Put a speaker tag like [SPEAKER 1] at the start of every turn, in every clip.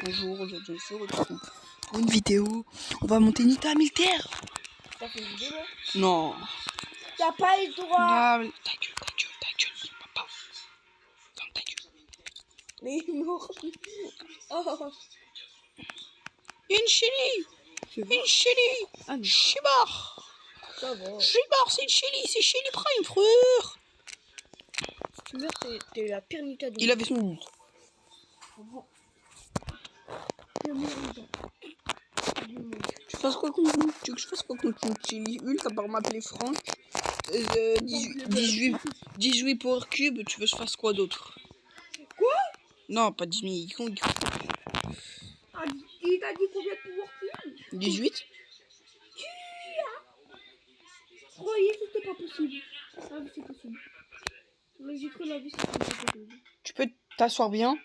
[SPEAKER 1] Bonjour, aujourd'hui on se retrouve pour une vidéo. On va monter une unité militaire.
[SPEAKER 2] T'as fait une vidéo là?
[SPEAKER 1] Non.
[SPEAKER 2] T'as pas eu le droit.
[SPEAKER 1] Non, ta gueule, papa. Ferme ta gueule.
[SPEAKER 2] Mais il est mort. Oh.
[SPEAKER 1] Une chérie. Une chérie.
[SPEAKER 2] Ah non.
[SPEAKER 1] Chibar.
[SPEAKER 2] Ça va.
[SPEAKER 1] Chibar, c'est une chérie. C'est chérie Prime, frère.
[SPEAKER 2] Si tu meurs, t'es la pire Nita du
[SPEAKER 1] Il avait son but.
[SPEAKER 2] monde. Le monde.
[SPEAKER 1] Tu fasses quoi contre nous? Tu veux que je fasse quoi contre une chérie Hulk à part m'appeler Franck 18 Power Cube, tu veux que je fasse quoi d'autre?
[SPEAKER 2] Quoi?
[SPEAKER 1] Non, pas 10 000.
[SPEAKER 2] Ah, il t'a dit combien de pouvoir cube?
[SPEAKER 1] 18?
[SPEAKER 2] Je croyais que c'était pas possible. La vie c'est possible. Mais j'ai cru la vie c'était pas possible.
[SPEAKER 1] Tu peux t'asseoir bien?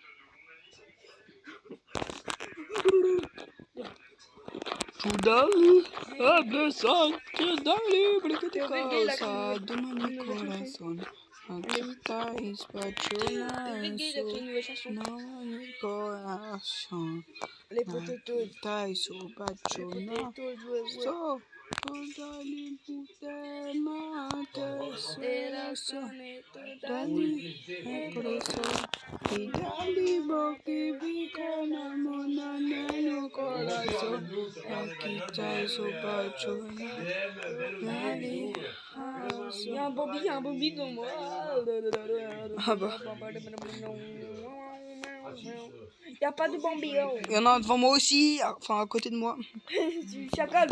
[SPEAKER 1] Judali, abraçar, Judali, brincadeira, dona mi coração. Acreditais, paixonaço, não mi coração.
[SPEAKER 2] Les potatoes.
[SPEAKER 1] Acreditais, sou paixonaço. Judali, puta mata, coração. Dali, é coração. E dali, boca fica na mão, no coração. Acreditais, sou paixonaço. Dali,
[SPEAKER 2] Il y a un Bambi dans moi.
[SPEAKER 1] ah bah.
[SPEAKER 2] Il n'y a pas de Bambi.
[SPEAKER 1] Il y en a un devant moi aussi, enfin à côté de moi.
[SPEAKER 2] Du chacal.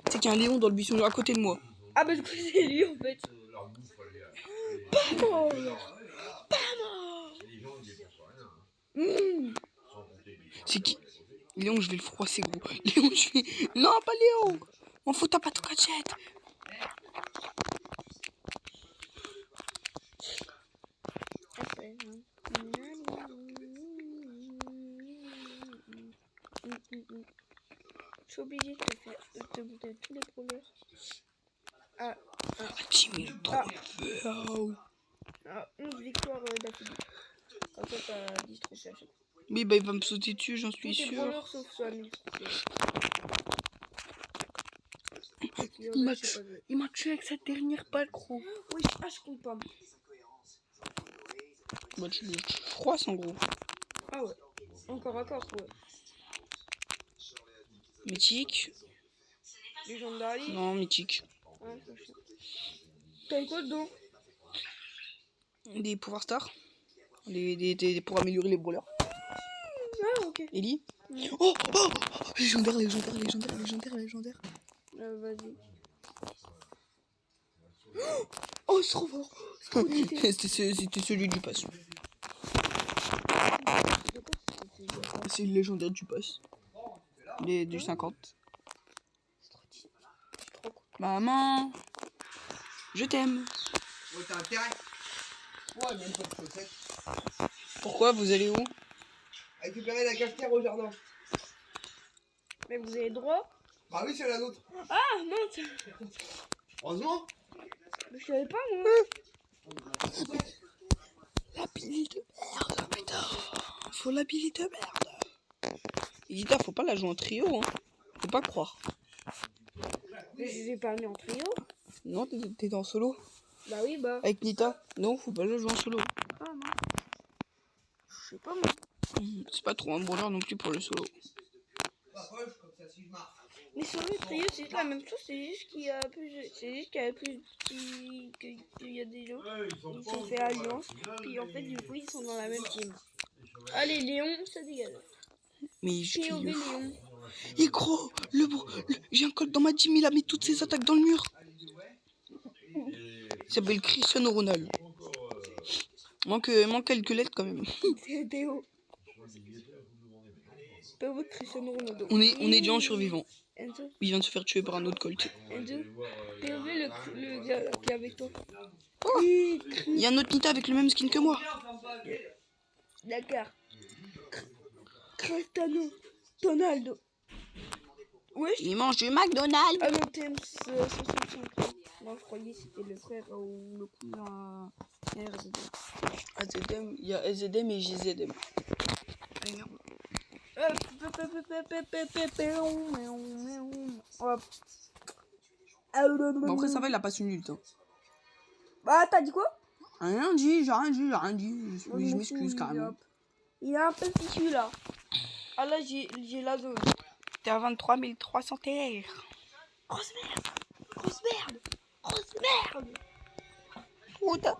[SPEAKER 1] C'est qu'il y a un lion dans le buisson à côté de moi.
[SPEAKER 2] Ah bah du coup c'est lui en fait. Pas mort. Pas mort.
[SPEAKER 1] C'est qui? Léon, je vais le froisser, gros. Léon, je vais... Non, pas Léon. On fout ta patte au gadget.
[SPEAKER 2] Je suis obligée de te faire te goûter tous les couleurs. Ah,
[SPEAKER 1] 10 000 trophées.
[SPEAKER 2] 11 victoires d'affilée. Comme ça, t'as 10 trophées à chaque fois.
[SPEAKER 1] Mais bah, il va me sauter dessus, j'en suis
[SPEAKER 2] Tous tes
[SPEAKER 1] sûr.
[SPEAKER 2] brawlers sauf soit 1000 trophées.
[SPEAKER 1] Il m'a tué avec sa dernière balle, gros.
[SPEAKER 2] Oui, je compte pas.
[SPEAKER 1] Bah, je froisse en gros.
[SPEAKER 2] Ah ouais. Encore à corps, ouais.
[SPEAKER 1] Mythique.
[SPEAKER 2] Légendary.
[SPEAKER 1] Non, mythique.
[SPEAKER 2] Ouais, c'est chiant. T'as eu quoi dedans?
[SPEAKER 1] Des pouvoirs stars. Pour améliorer les brawlers.
[SPEAKER 2] Ah, ok.
[SPEAKER 1] Ellie. Oh, légendaire.
[SPEAKER 2] Vas-y. Oh, c'est trop fort. C'est trop cheaté.
[SPEAKER 1] C'était celui du pass. C'est le légendaire du pass. Du 50.
[SPEAKER 2] C'est trop cheaté. C'est trop cool.
[SPEAKER 1] Maman, je t'aime.
[SPEAKER 3] Ouais, t'as intérêt. Ouais, même pas de chaussettes.
[SPEAKER 1] Pourquoi vous allez où?
[SPEAKER 3] Récupérer la cafetière au jardin.
[SPEAKER 2] Mais vous avez droit?
[SPEAKER 3] Bah oui, c'est la nôtre.
[SPEAKER 2] Ah, non.
[SPEAKER 3] Heureusement.
[SPEAKER 2] Je savais pas, moi.
[SPEAKER 1] La pile de merde, putain. Faut la pile de merde. Edita, faut pas la jouer en trio, hein. Faut pas croire.
[SPEAKER 2] Mais je les ai pas mis en trio.
[SPEAKER 1] Non, t'es en solo.
[SPEAKER 2] Bah oui, bah.
[SPEAKER 1] Avec Nita. Non, faut pas la jouer en solo.
[SPEAKER 2] Ah non. Je sais pas, moi.
[SPEAKER 1] C'est pas trop un brawler non plus pour le solo.
[SPEAKER 3] Pas proche, comme ça, si je marche.
[SPEAKER 2] Mais sur le trio, c'est juste la même chose, c'est juste qu'il y a plus. C'est juste qu'il y a plus. Qu'il y a des gens. Ils sont fait alliance. Puis en fait, du coup, ils sont dans la même team. Allez, Léon, ça dégage.
[SPEAKER 1] Mais je
[SPEAKER 2] POV Léon.
[SPEAKER 1] Et gros, j'ai un code dans ma team, il a mis toutes ses attaques dans le mur. Il s'appelle Cristiano Ronaldo. Manque quelques lettres quand même.
[SPEAKER 2] C'est Théo. POV Cristiano Ronaldo.
[SPEAKER 1] On est déjà en survivant.
[SPEAKER 2] Enzo.
[SPEAKER 1] Il vient de se faire tuer par un autre Colt.
[SPEAKER 2] Enzo. POV le gars qui est avec toi.
[SPEAKER 1] Oh, il y a un autre Nita avec le même skin que moi.
[SPEAKER 2] D'accord. Cristiano Ronaldo. Wesh.
[SPEAKER 1] Il mange du McDonald's.
[SPEAKER 2] Ah non, TM 65. Moi, je croyais que c'était le frère ou le cousin RZD.
[SPEAKER 1] AZM, il y a AZM et JZM.
[SPEAKER 2] Hop.
[SPEAKER 1] Bon, après, ça va, il a pas su nul, toi.
[SPEAKER 2] Bah, t'as dit quoi?
[SPEAKER 1] Rien dit, j'ai rien dit, j'ai rien dit. Oui, je m'excuse carrément.
[SPEAKER 2] Il a un peu fichu là. Ah là, j'ai la zone.
[SPEAKER 1] T'es à 23 300 TR.
[SPEAKER 2] Grosse merde. Grosse merde. Grosse merde.
[SPEAKER 1] Putain.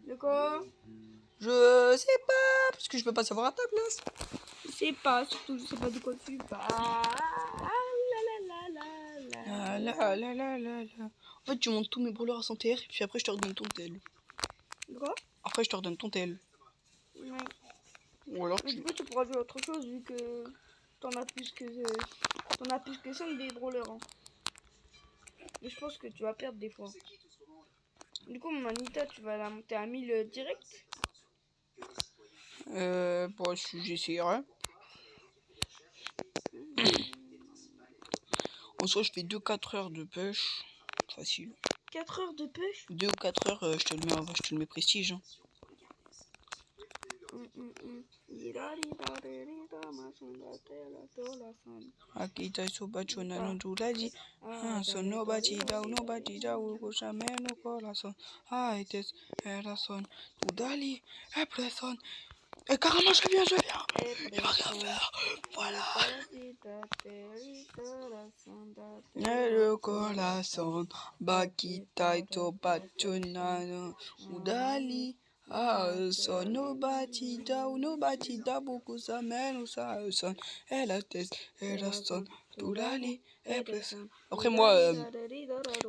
[SPEAKER 2] De quoi?
[SPEAKER 1] Je sais pas, parce que je peux pas savoir à ta place.
[SPEAKER 2] Je sais pas, surtout je sais pas de quoi tu parles. Ah
[SPEAKER 1] La la la la la la. En fait, tu montes tous mes brawlers à 100 TR et puis après, je te redonne ton tel.
[SPEAKER 2] De quoi?
[SPEAKER 1] Après, je te redonne ton tel.
[SPEAKER 2] Ouais.
[SPEAKER 1] Ou alors,
[SPEAKER 2] Mais du coup, tu pourras jouer à autre chose vu que t'en as plus que 5 des brawlers. Hein. Mais je pense que tu vas perdre des fois. Du coup, mon Anita, tu vas la monter à 1000 direct.
[SPEAKER 1] bon, j'essayerai. En soi, je fais 2-4 heures de pêche. Facile.
[SPEAKER 2] 4 heures de pêche?
[SPEAKER 1] 2 ou 4 heures, je te le mets prestige. Hein. Akita sobacho na nondulaji. Son nobody down no corazon. Ites erason. Udali, epreson. Et carrément, je viens. Il va rien faire. Voilà. Le corazon. Bakita ito bachonano. Udali. So nobody da beaucoup ça mène ça son elle a test elle a son tout l'ali et après moi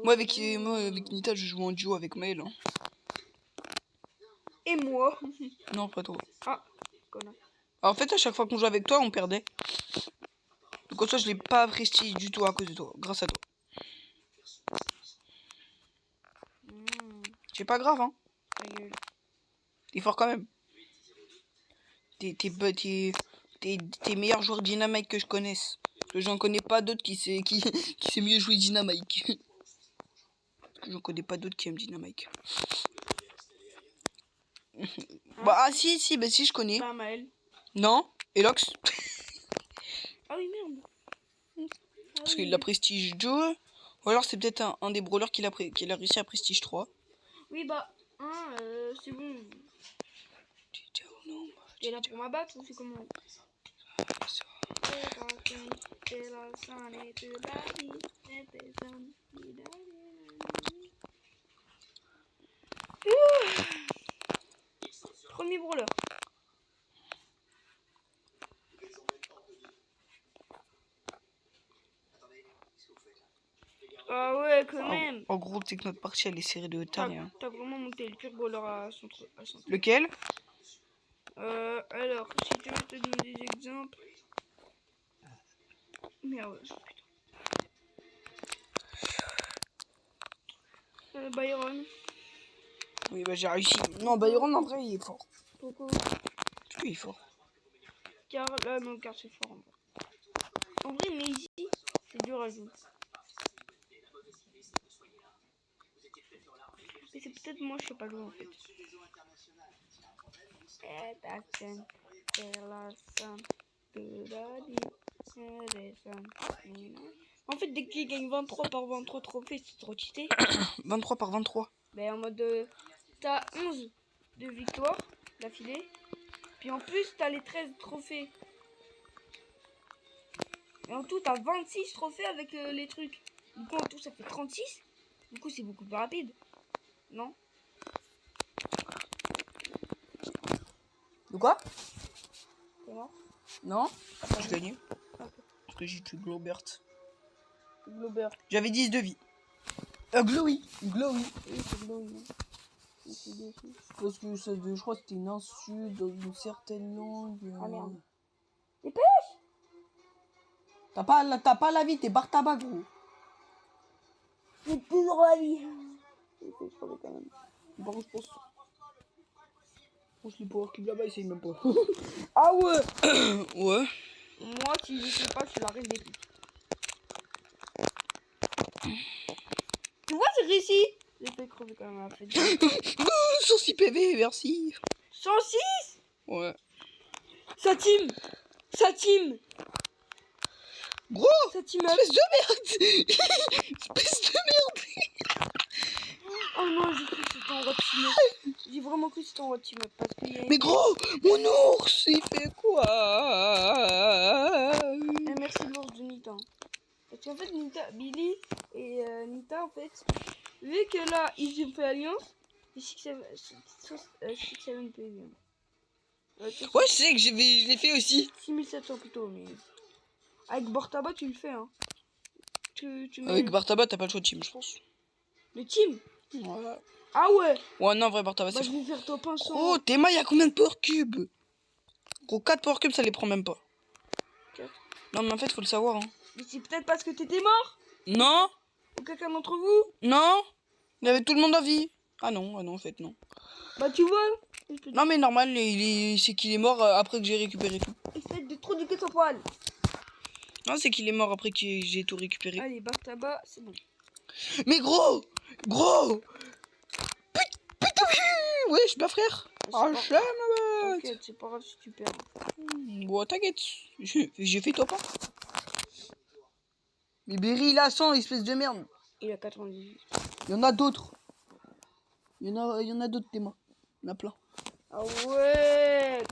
[SPEAKER 1] avec Nita je joue en duo avec Maël hein.
[SPEAKER 2] Et moi?
[SPEAKER 1] Non pas toi.
[SPEAKER 2] Ah connard.
[SPEAKER 1] Alors, en fait à chaque fois qu'on joue avec toi on perdait. Donc en soi je l'ai pas prestige du tout à cause de toi, grâce à toi. C'est pas grave hein. T'es fort quand même. T'es meilleur joueur Dynamite que je connaisse. Parce que j'en connais pas d'autres qui sait mieux jouer Dynamite. Parce que j'en connais pas d'autres qui aiment Dynamite. Bah ah si je connais.
[SPEAKER 2] Pas mal.
[SPEAKER 1] Non, Elox.
[SPEAKER 2] Ah oui merde.
[SPEAKER 1] Parce qu'il a prestige 2. Ou alors c'est peut-être un des brawlers qu'il a réussi à prestige 3.
[SPEAKER 2] Oui bah c'est bon. T'es là pour m'abattre ou c'est comment? Premier brawler. Ah ouais quand même.
[SPEAKER 1] En gros c'est que notre partie elle est serrée de taille. Hein.
[SPEAKER 2] T'as vraiment monté le pire brawler à son truc.
[SPEAKER 1] Lequel?
[SPEAKER 2] Alors, si tu veux te donner des exemples. Merde, putain. Byron.
[SPEAKER 1] Oui, bah j'ai réussi. Non, Byron en vrai il est fort.
[SPEAKER 2] Pourquoi?
[SPEAKER 1] Parce qu'il est fort.
[SPEAKER 2] Car là, non, car c'est fort. En vrai, mais ici, c'est dur à jouer. Mais c'est peut-être moi, je sais pas jouer en fait. En fait, dès qu'il gagne 23 par 23 trophées, c'est trop cheaté.
[SPEAKER 1] 23 par 23.
[SPEAKER 2] Ben en mode, t'as 11 de victoires d'affilée. Puis en plus, t'as les 13 trophées. Et en tout, t'as 26 trophées avec les trucs. Du coup, en tout, ça fait 36. Du coup, c'est beaucoup plus rapide. Non?
[SPEAKER 1] De quoi?
[SPEAKER 2] Comment?
[SPEAKER 1] Non? J'ai gagné. Parce que j'ai tué Globert.
[SPEAKER 2] Globert.
[SPEAKER 1] J'avais 10 de vie. Glowy.
[SPEAKER 2] Oui, c'est Glowy.
[SPEAKER 1] Parce que ça, je crois que c'était une insulte dans une certaine langue.
[SPEAKER 2] Ah merde.
[SPEAKER 1] Dépêche! T'as pas la vie, t'es barre tabac gros.
[SPEAKER 2] J'ai toujours la vie.
[SPEAKER 1] Je quand même. Par contre, je pense. Les power cubes là-bas, ils même pas.
[SPEAKER 2] Ah ouais!
[SPEAKER 1] Ouais.
[SPEAKER 2] Moi, si je sais pas, je suis la reine des pics. Tu vois, c'est réussi! J'ai fait crever quand même.
[SPEAKER 1] 106 PV, merci.
[SPEAKER 2] 106!
[SPEAKER 1] Ouais.
[SPEAKER 2] Sa team.
[SPEAKER 1] Gros,
[SPEAKER 2] Sa team up.
[SPEAKER 1] espèce de merde. Espèce de merde.
[SPEAKER 2] Oh non, j'ai cru que c'était en road team up. J'ai vraiment cru que c'était en road team up parce qu'il y a
[SPEAKER 1] Mais gros, mon ours, il fait quoi?
[SPEAKER 2] merci l'ours de Nita. Parce qu'en fait, Nita, Billy et Nita, en fait, vu que là, ils ont fait alliance, c'est 6-7 PV.
[SPEAKER 1] Ouais, je sais que je l'ai fait aussi.
[SPEAKER 2] 6700 plutôt, mais... Avec Bortaba, tu le fais, hein. Tu mets
[SPEAKER 1] Avec Bartaba, t'as pas le choix de team, je pense.
[SPEAKER 2] le team.
[SPEAKER 1] Ouais.
[SPEAKER 2] Ah ouais.
[SPEAKER 1] Ouais, non, en vrai, Bartaba,
[SPEAKER 2] Bah,
[SPEAKER 1] c'est
[SPEAKER 2] je vais faire top 100.
[SPEAKER 1] gros, Théma, il y a combien de power cubes? Gros, 4 power cubes, ça les prend même pas.
[SPEAKER 2] 4.
[SPEAKER 1] Non, mais en fait, faut le savoir. Hein.
[SPEAKER 2] Mais c'est peut-être parce que t'étais mort.
[SPEAKER 1] Non,
[SPEAKER 2] Ou quelqu'un d'entre vous.
[SPEAKER 1] non, il y avait tout le monde en vie. Ah non, en fait, non.
[SPEAKER 2] Bah, tu vois.
[SPEAKER 1] Non, mais normal, c'est qu'il est mort après que j'ai récupéré tout.
[SPEAKER 2] Espèce de trop de queue sans poil.
[SPEAKER 1] Non, c'est qu'il est mort après que j'ai tout récupéré.
[SPEAKER 2] Allez, Bartaba, c'est bon.
[SPEAKER 1] Mais gros, putain, wesh, ma frère. Ah,
[SPEAKER 2] pas-
[SPEAKER 1] j'aime la bête.
[SPEAKER 2] T'inquiète, c'est pas grave si tu perds.
[SPEAKER 1] Bon, t'inquiète, j'ai fait top 1. Mais Berry, il a 100, espèce de merde.
[SPEAKER 2] Il a 98.
[SPEAKER 1] Il y en a d'autres. Il y en a d'autres, Théma. Il y en a plein.
[SPEAKER 2] Ah ouais.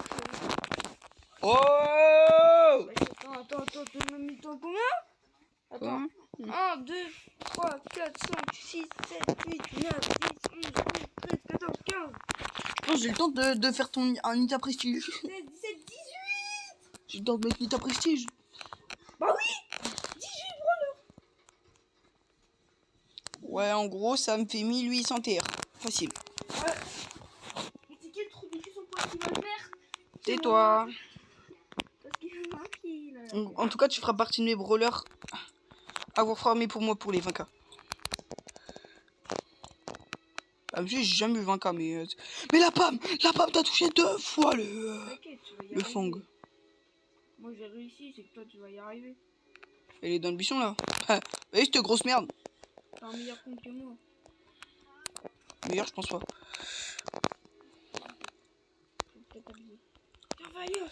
[SPEAKER 1] Oh!
[SPEAKER 2] Attends, tu m'as mis ton combien? Attends.
[SPEAKER 1] Quoi?
[SPEAKER 2] 1, 2, 3, 4, 5, 6, 7, 8, 9, 10, 11, 12, 13, 14, 15.
[SPEAKER 1] Je pense que j'ai le temps de faire un Nita Prestige.
[SPEAKER 2] 16, 17, 18.
[SPEAKER 1] J'ai le temps de mettre Nita Prestige.
[SPEAKER 2] Bah oui. 18 brawlers.
[SPEAKER 1] Ouais, en gros, ça me fait 1800 TR. Facile.
[SPEAKER 2] Ouais. Mais c'est quel trou de cul son poids qui va le faire?
[SPEAKER 1] Tais-toi.
[SPEAKER 2] Parce qu'il y en a un qui là.
[SPEAKER 1] En tout cas, tu feras partie de mes brawlers. Avoir farmé pour moi pour les 20k. Ah, j'ai jamais eu 20k, mais la Pam, t'as touché 2 fois
[SPEAKER 2] T'inquiète, tu vas y
[SPEAKER 1] le
[SPEAKER 2] arriver.
[SPEAKER 1] fang.
[SPEAKER 2] Moi j'ai réussi, c'est que toi tu vas y arriver.
[SPEAKER 1] Elle est dans le buisson là. Vous cette grosse merde.
[SPEAKER 2] T'as un meilleur compte que moi.
[SPEAKER 1] Meilleur, je pense pas.
[SPEAKER 2] Faut peut-être abuser. Tiens, va ailleurs.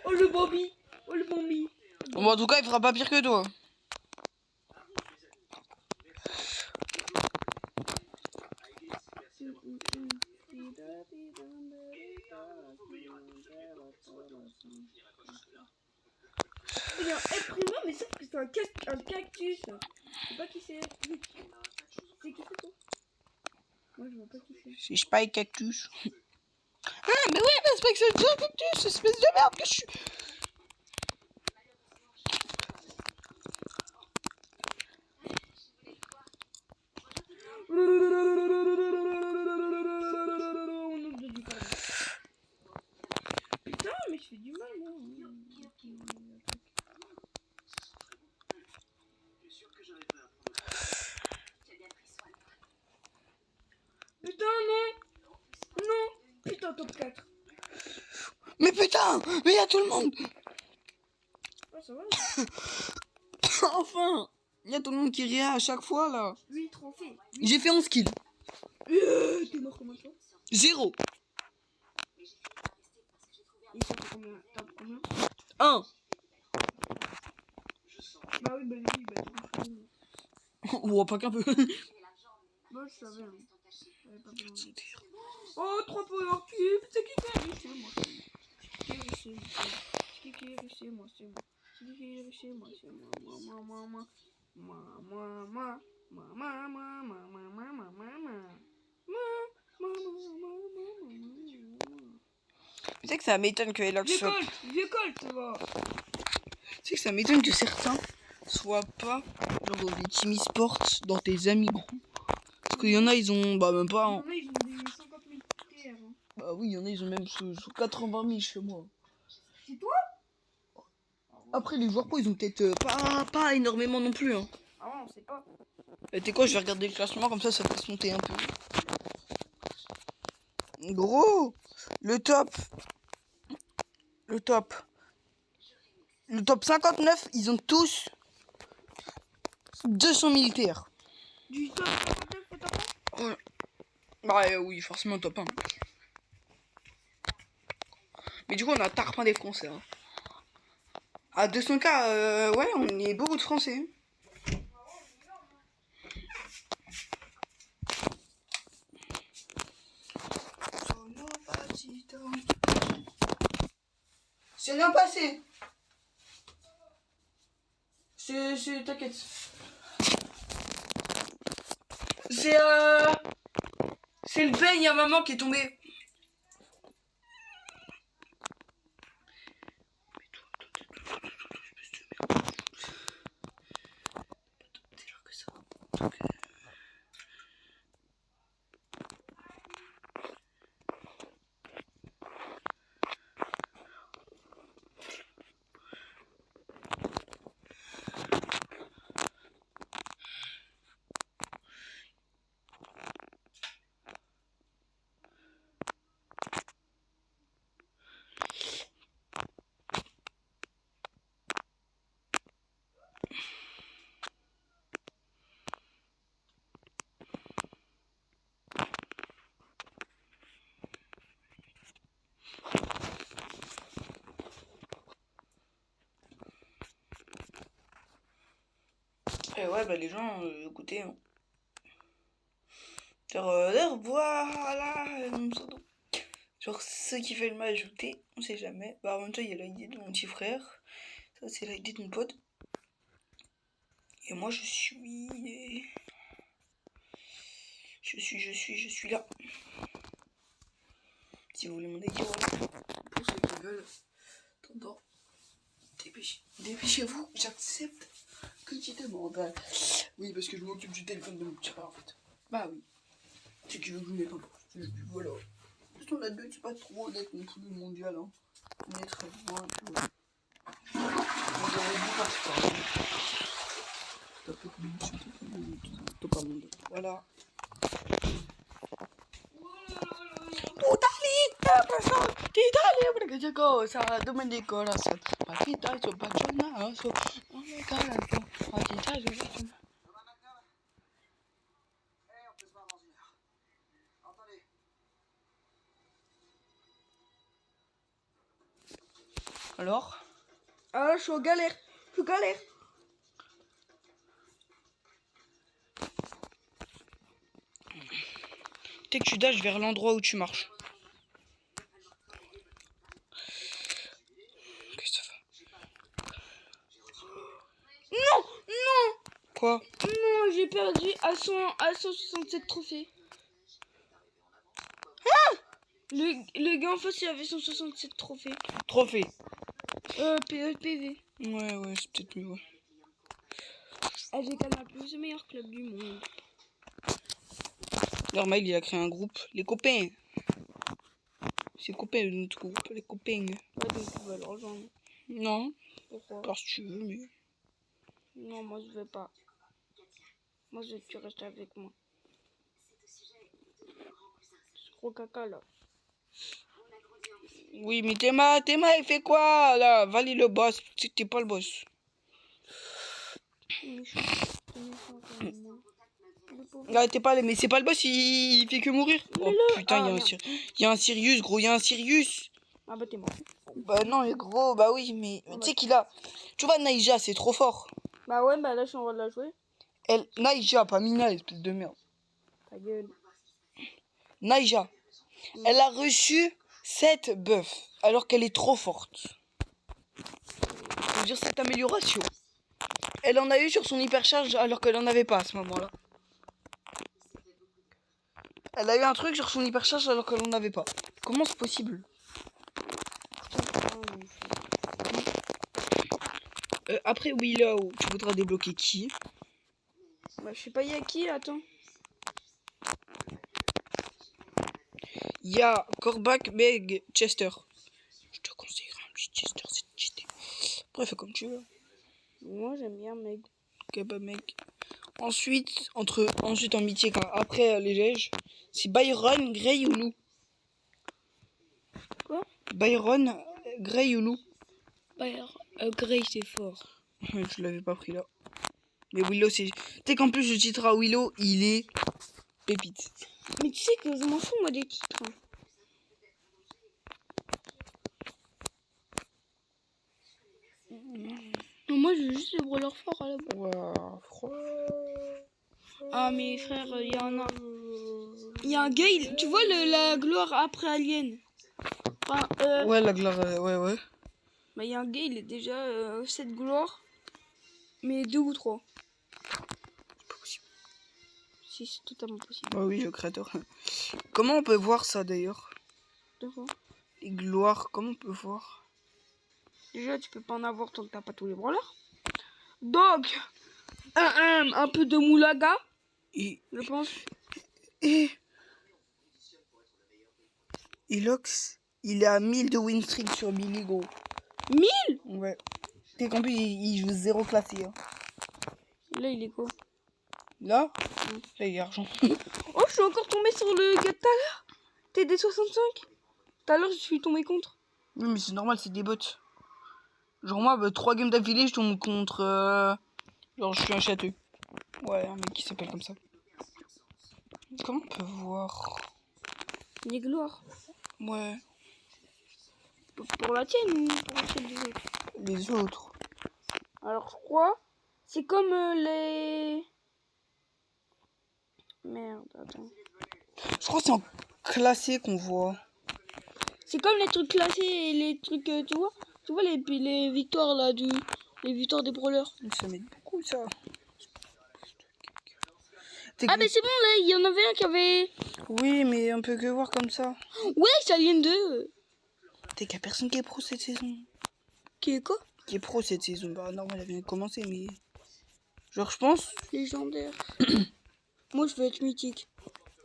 [SPEAKER 2] Oh le Bambi. Oh le Bambi.
[SPEAKER 1] Bon, en tout cas, il fera pas pire que toi.
[SPEAKER 2] Il y a un Primo, mais sauf que c'est un cactus. Je sais pas qui c'est. C'est qui c'est toi? Moi je vois pas qui c'est.
[SPEAKER 1] C'est Spike Cactus. Ah, mais ouais, mais c'est pas que c'est un cactus, espèce de merde que je suis.
[SPEAKER 2] Putain, mais je fais du mal moi. Putain, non. Non. Putain, top 4.
[SPEAKER 1] Mais putain, mais y a tout le monde.
[SPEAKER 2] Ah, ça va.
[SPEAKER 1] Enfin, y a tout le monde qui rit à chaque fois là.
[SPEAKER 2] 8 trophées.
[SPEAKER 1] J'ai fait 11 kills.
[SPEAKER 2] T'es mort comment ça?
[SPEAKER 1] 0.
[SPEAKER 2] Il s'en fait combien? T'as combien?
[SPEAKER 1] 1.
[SPEAKER 2] Bah oui, bah lui, bah tu
[SPEAKER 1] Oh, pas qu'un peu.
[SPEAKER 2] Moi je savais. Hein. J'avais pas besoin de... Oh, 3 power cubes. C'est qui est riche? C'est moi. C'est qui est riche? C'est qui est riche? C'est moi. C'est moi. C'est qui est riche? C'est moi. C'est moi.
[SPEAKER 1] Tu sais que ça m'étonne que Elox soit...
[SPEAKER 2] Vieux Colt, ça va.
[SPEAKER 1] Tu sais que ça m'étonne que certains soient pas genre des team e-sports dans tes amis gros. Parce qu'il y en a, ils ont... Bah même pas... Hein.
[SPEAKER 2] Il y en a, ils ont des 50 000 TR. Hein.
[SPEAKER 1] Bah oui, il y en a, ils ont même 80 000 chez moi.
[SPEAKER 2] C'est toi?
[SPEAKER 1] Après, les joueurs pro, ils ont peut-être pas énormément non plus. Hein.
[SPEAKER 2] Ah ouais, on sait pas.
[SPEAKER 1] T'es quoi, je vais regarder le classement, comme ça te laisse monter un peu. Gros, le top 59, ils ont tous 200 militaires.
[SPEAKER 2] Du top 59 que t'as pas?
[SPEAKER 1] Ouais. Bah oui, forcément top 1. Mais du coup, on a tarpin des Français. Hein. À 200K, ouais, on est beaucoup de Français. C'est rien passé. T'inquiète. C'est le peigne à maman qui est tombé. Et ouais, bah les gens, écoutez, hein. Genre, voilà, genre ceux qui veulent m'ajouter, on sait jamais. Bah en même temps, il y a l'idée de mon petit frère. Ça, c'est l'idée de mon pote. Et moi, je suis là. Si vous voulez mon ID, voilà. Pour ceux qui veulent. Attends, dépêchez-vous, j'accepte que tu demandes. Oui, parce que je m'occupe du téléphone de mon petit frère en fait. Bah oui. C'est que je veux que je mette un peu. Voilà. Parce qu'on a deux, c'est pas trop honnête non plus mondial. Hein. On est très loin, tu vois. On aurait dû partir. T'as pas monde. Voilà. D'Italia, cosa, domenica, partita, bagionato, Alors?
[SPEAKER 2] Ah, je suis en galère. Je suis galère.
[SPEAKER 1] Dès que tu dashes vers l'endroit où tu marches. Qu'est-ce que ça fait? Non! Non! Quoi?
[SPEAKER 2] Non, j'ai perdu à 167 trophées.
[SPEAKER 1] Ah!
[SPEAKER 2] Le gars en face, il avait 167 trophées.
[SPEAKER 1] Trophée.
[SPEAKER 2] PV.
[SPEAKER 1] Ouais, c'est peut-être mieux. Ouais.
[SPEAKER 2] Avec Canal+, le meilleur club du monde.
[SPEAKER 1] Normal, il a créé un groupe. Les copains. C'est copains de notre groupe, les copains.
[SPEAKER 2] Ouais, donc tu vas le rejoindre.
[SPEAKER 1] Non.
[SPEAKER 2] Pourquoi?
[SPEAKER 1] Parce que tu veux, mais...
[SPEAKER 2] Non, moi je veux pas. Moi je veux que tu restes avec moi. C'est gros caca là.
[SPEAKER 1] Oui, mais Théma, il fait quoi, là? Valide le boss. T'es pas le boss. Là, t'es pas... Mais c'est pas le boss, il fait que mourir. Oh putain, il y a un Sirius, gros, il y a un Sirius.
[SPEAKER 2] Ah bah t'es mort.
[SPEAKER 1] Bah non, mais gros, bah oui, mais tu sais qu'il a... Tu vois, Naïja, c'est trop fort.
[SPEAKER 2] Bah ouais, bah là je suis en train de la jouer.
[SPEAKER 1] Naïja, pas Mina, espèce de merde.
[SPEAKER 2] Ta gueule.
[SPEAKER 1] Naïja, elle a reçu 7 buffs, alors qu'elle est trop forte. Je veux dire, cette amélioration. Elle en a eu sur son hypercharge, alors qu'elle en avait pas à ce moment-là. Elle a eu un truc sur son hypercharge, alors qu'elle en avait pas. Comment c'est possible? Après Willow, tu voudras débloquer qui?
[SPEAKER 2] Bah je sais pas, y'a qui là, attends.
[SPEAKER 1] Il y a Corbac, Meg, Chester. Je te conseillerais un petit Chester, c'est cheaté. Bref, fais comme tu veux.
[SPEAKER 2] Moi j'aime bien Meg.
[SPEAKER 1] Ok, bah Meg. Ensuite en mythique, après les gèges, c'est Byron, Grey ou Lou.
[SPEAKER 2] Quoi?
[SPEAKER 1] Byron, Grey ou Lou.
[SPEAKER 2] Grey c'est fort.
[SPEAKER 1] Je l'avais pas pris là. Mais Willow, c'est... Tu sais qu'en plus, le titre à Willow, il est pépite.
[SPEAKER 2] Mais tu sais que je m'en fous moi des titres. moi, je veux juste les brawlers forts à la base.
[SPEAKER 1] Ouah, froid.
[SPEAKER 2] Ah, mais frère, il y en a. Il y a un gars, tu vois la gloire après Alien. Enfin,
[SPEAKER 1] Ouais, la gloire, ouais.
[SPEAKER 2] bah, il y a un gars, il est déjà 7 gloires, mais 2 ou 3.
[SPEAKER 1] C'est pas possible.
[SPEAKER 2] Si, c'est totalement possible.
[SPEAKER 1] Bah oui, le créateur. Comment on peut voir ça d'ailleurs?
[SPEAKER 2] D'accord.
[SPEAKER 1] Les gloires, comment on peut voir?
[SPEAKER 2] Déjà, tu peux pas en avoir tant que t'as pas tous les brawlers. Donc, un peu de moulaga,
[SPEAKER 1] Et
[SPEAKER 2] je pense.
[SPEAKER 1] Elox, il est à 1000 de win streak sur Billy Go.
[SPEAKER 2] 1000.
[SPEAKER 1] Ouais. T'es qu'en plus, il joue 0 classé. Hein.
[SPEAKER 2] Là, il est quoi?
[SPEAKER 1] Là, là, il est argent.
[SPEAKER 2] Oh, je suis encore tombé sur le gars de tout à l'heure. TD65. Tout à l'heure, je suis tombé contre.
[SPEAKER 1] Oui, mais c'est normal, c'est des bots. Genre moi, 3 games d'affilée, je tombe contre... Genre, je suis un châteux. Ouais, un mec qui s'appelle comme ça. Comment on peut voir?
[SPEAKER 2] Les gloires.
[SPEAKER 1] Ouais,
[SPEAKER 2] Pour la tienne ou pour celle des autres?
[SPEAKER 1] les autres.
[SPEAKER 2] Alors, je crois, c'est comme les... Merde, attends.
[SPEAKER 1] Je crois que c'est en classé qu'on voit.
[SPEAKER 2] C'est comme les trucs classés et les trucs, tu vois les victoires là, les victoires des brawlers.
[SPEAKER 1] Ça m'aide beaucoup, ça.
[SPEAKER 2] Ah, mais c'est bon, là, il y en avait un qui avait...
[SPEAKER 1] Oui, mais on peut que voir comme ça.
[SPEAKER 2] Ouais, c'est Alien 2.
[SPEAKER 1] T'es qu'il y a personne qui est pro cette saison.
[SPEAKER 2] Qui est quoi?
[SPEAKER 1] Qui est pro cette saison. Bah normal, elle vient de commencer, mais... Genre, je pense...
[SPEAKER 2] Légendaire. Moi, je veux être mythique.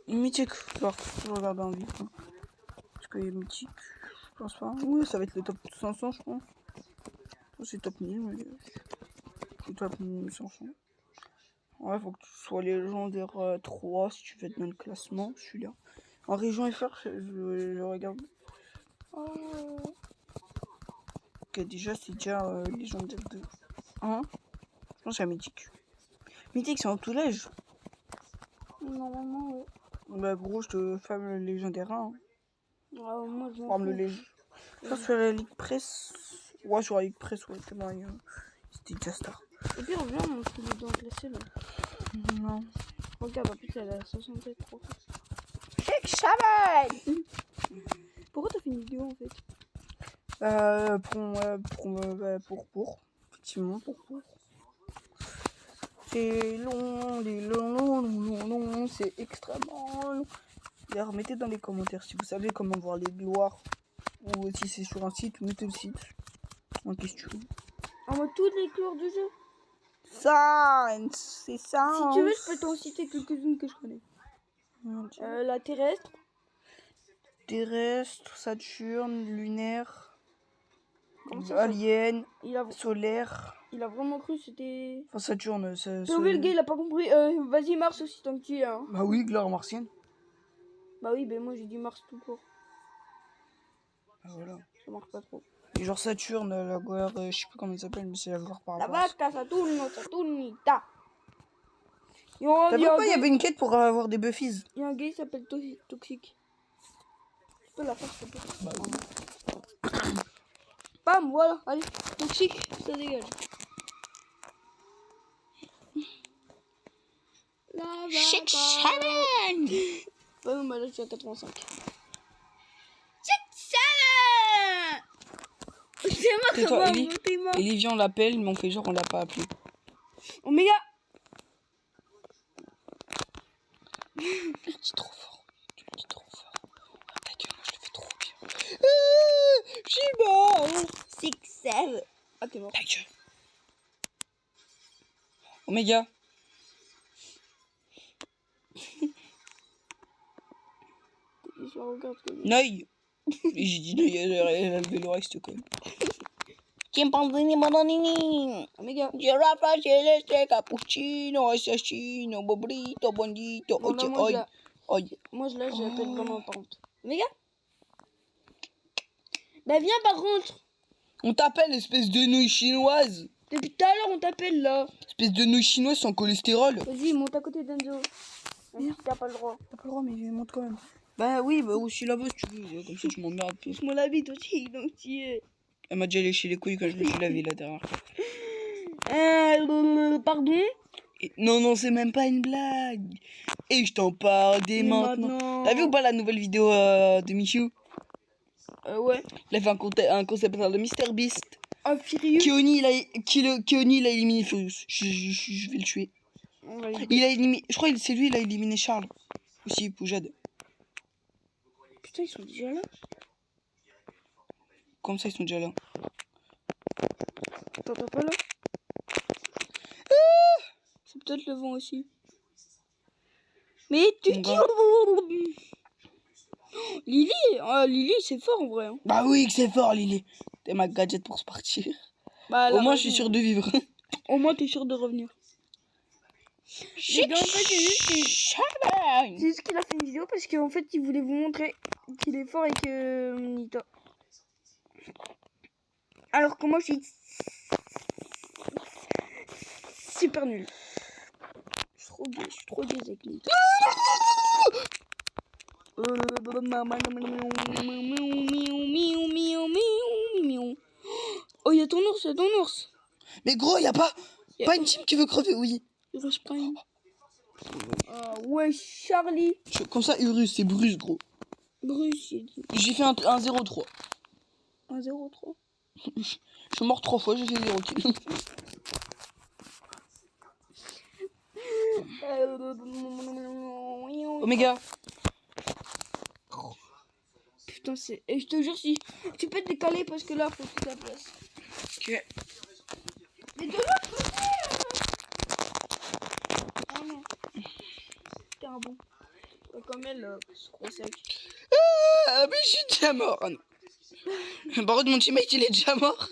[SPEAKER 1] Mythique. Genre, je regarde en vie. Parce que mythique, je pense pas. Oui, ça va être le top 500, je pense. C'est top 1000, mais... C'est top 1500. Ouais, faut que tu sois légendaire 3 si tu veux être dans le classement, celui-là. En région FR, je regarde. Ok, déjà, c'est déjà légendaire 2. 1. Je pense à mythique. Mythique, c'est en tout l'âge.
[SPEAKER 2] Normalement, ouais.
[SPEAKER 1] Bah, gros, je te femme le légendaire 1. Hein.
[SPEAKER 2] Ah, moi, je m'en
[SPEAKER 1] Forme
[SPEAKER 2] fous.
[SPEAKER 1] le léger. Je pense sur la Ligue Presse. Ouais, sur la Ligue Presse, ouais, tellement c'était déjà star.
[SPEAKER 2] Et puis, reviens, mon truc de dents classé, là.
[SPEAKER 1] Non.
[SPEAKER 2] Regarde, en plus, elle a 67 trop. Pourquoi t'as fait une vidéo, en fait?
[SPEAKER 1] Pour. Effectivement, pour. C'est long, c'est extrêmement long. D'ailleurs, mettez dans les commentaires si vous savez comment voir les gloires. Ou si c'est sur un site, mettez le site en question.
[SPEAKER 2] En mode toutes les couleurs du jeu.
[SPEAKER 1] C'est ça.
[SPEAKER 2] Si tu veux, je peux t'en citer quelques-unes que je connais. La terrestre.
[SPEAKER 1] Terrestre, Saturne, lunaire,
[SPEAKER 2] Comment ça,
[SPEAKER 1] alien,
[SPEAKER 2] il a
[SPEAKER 1] solaire.
[SPEAKER 2] Il a vraiment cru c'était...
[SPEAKER 1] Enfin, Saturne, c'est...
[SPEAKER 2] POV, le gars, il a pas compris. Vas-y, Mars aussi, tant que tu y es. Hein.
[SPEAKER 1] Bah oui, gloire martienne.
[SPEAKER 2] Bah oui, ben moi, j'ai dit Mars tout court.
[SPEAKER 1] Ah, voilà.
[SPEAKER 2] Ça marche pas trop.
[SPEAKER 1] Et genre Saturne, la gloire, je sais plus comment il s'appelle, mais c'est la gloire par
[SPEAKER 2] La
[SPEAKER 1] rapport à ça.
[SPEAKER 2] vaca, Saturnita. Il
[SPEAKER 1] T'as vu pas, il y avait une quête pour avoir des buffies.
[SPEAKER 2] y a un gars, il s'appelle Toxique. Tu peux la faire, s'il te plaît.
[SPEAKER 1] Bah oui.
[SPEAKER 2] Bam, voilà, allez, Toxique, ça dégage. La vaca. Bah non, bah là, je suis à 85. C'est mort, ça
[SPEAKER 1] Tais-toi,
[SPEAKER 2] va
[SPEAKER 1] Ellie.
[SPEAKER 2] monter mort.
[SPEAKER 1] Ellie, viens, on l'appelle, mais on fait genre on l'a pas appelé.
[SPEAKER 2] Oméga.
[SPEAKER 1] Tu le dis trop fort. Tu le dis trop fort. Ah, ta gueule, moi je le fais trop bien. Je suis mort.
[SPEAKER 2] 6, 7. Ah, t'es mort.
[SPEAKER 1] Ta gueule. Oméga.
[SPEAKER 2] Je regarde ce que
[SPEAKER 1] Noï. J'ai dit Noï, elle a levé l'oreille, c'était quoi. Chimpanzini, bananini.
[SPEAKER 2] Oméga.
[SPEAKER 1] Giraffe, celeste, cappuccino, assassino, bobrito, bandito.
[SPEAKER 2] Bon, là, moi,
[SPEAKER 1] Oye.
[SPEAKER 2] je l'appelle vraiment tante. Oméga. Bah, viens par contre.
[SPEAKER 1] On t'appelle espèce de nouille chinoise.
[SPEAKER 2] Depuis tout à l'heure, on t'appelle là.
[SPEAKER 1] Espèce de nouille chinoise sans cholestérol.
[SPEAKER 2] Vas-y, monte à côté d'Enzo. T'as pas le droit.
[SPEAKER 1] T'as pas le droit, mais je monte quand même. Bah oui, bah aussi là-bas si tu veux. Comme ça, tu m'emmerdes plus.
[SPEAKER 2] Je m'en l'habite aussi, donc tu es.
[SPEAKER 1] Elle m'a déjà léché les couilles quand je me suis lavé la dernière fois.
[SPEAKER 2] Pardon?
[SPEAKER 1] Non, non, c'est même pas une blague. Et je t'en parle dès
[SPEAKER 2] Mais
[SPEAKER 1] maintenant. T'as vu ou pas la nouvelle vidéo de Michou?
[SPEAKER 2] Ouais.
[SPEAKER 1] Il a fait un concept de MrBeast.
[SPEAKER 2] Ah, Furious.
[SPEAKER 1] Keoni, il a éliminé Furious. Je vais le tuer. Il a éliminé. Je crois que c'est lui, il a éliminé Charles. Aussi, Poujade.
[SPEAKER 2] Putain, ils sont déjà là.
[SPEAKER 1] Comme ça, ils sont déjà là.
[SPEAKER 2] T'entends pas là? C'est peut-être le vent aussi. Mais tu
[SPEAKER 1] Mon
[SPEAKER 2] dis.
[SPEAKER 1] gars.
[SPEAKER 2] Lily, Lily, c'est fort en vrai. Hein.
[SPEAKER 1] Bah oui, que c'est fort, Lily. T'es ma gadget pour se partir.
[SPEAKER 2] Bah,
[SPEAKER 1] Au moins, je suis sûr de vivre.
[SPEAKER 2] Au moins, t'es sûr de revenir. Les gars, en fait, c'est juste qu'il a fait une vidéo parce qu'en fait, il voulait vous montrer qu'il est fort et que. Nita. Alors que moi, je suis super nul. Je suis trop gaze avec Nita. Oh, il y a ton ours,
[SPEAKER 1] Mais gros, y a pas une team qui veut crever, oui.
[SPEAKER 2] Urus Prime. Ouais, Charlie.
[SPEAKER 1] Comme ça, Urus, c'est Bruce, gros.
[SPEAKER 2] Bruce, j'ai dit.
[SPEAKER 1] J'ai fait un 0-3.
[SPEAKER 2] 1-0-3.
[SPEAKER 1] Je suis mort 3 fois, j'ai fait 0 kills. Oméga.
[SPEAKER 2] Putain, c'est. Et je te jure, si tu peux te décaler parce que là, faut toute la place.
[SPEAKER 1] Ok.
[SPEAKER 2] Mais de l'autre côté. Oh non. T'es un bon. Pas comme elle, c'est trop sec.
[SPEAKER 1] Ah, mais je suis déjà mort. Ah non. Par contre, mon teammate, il est déjà mort.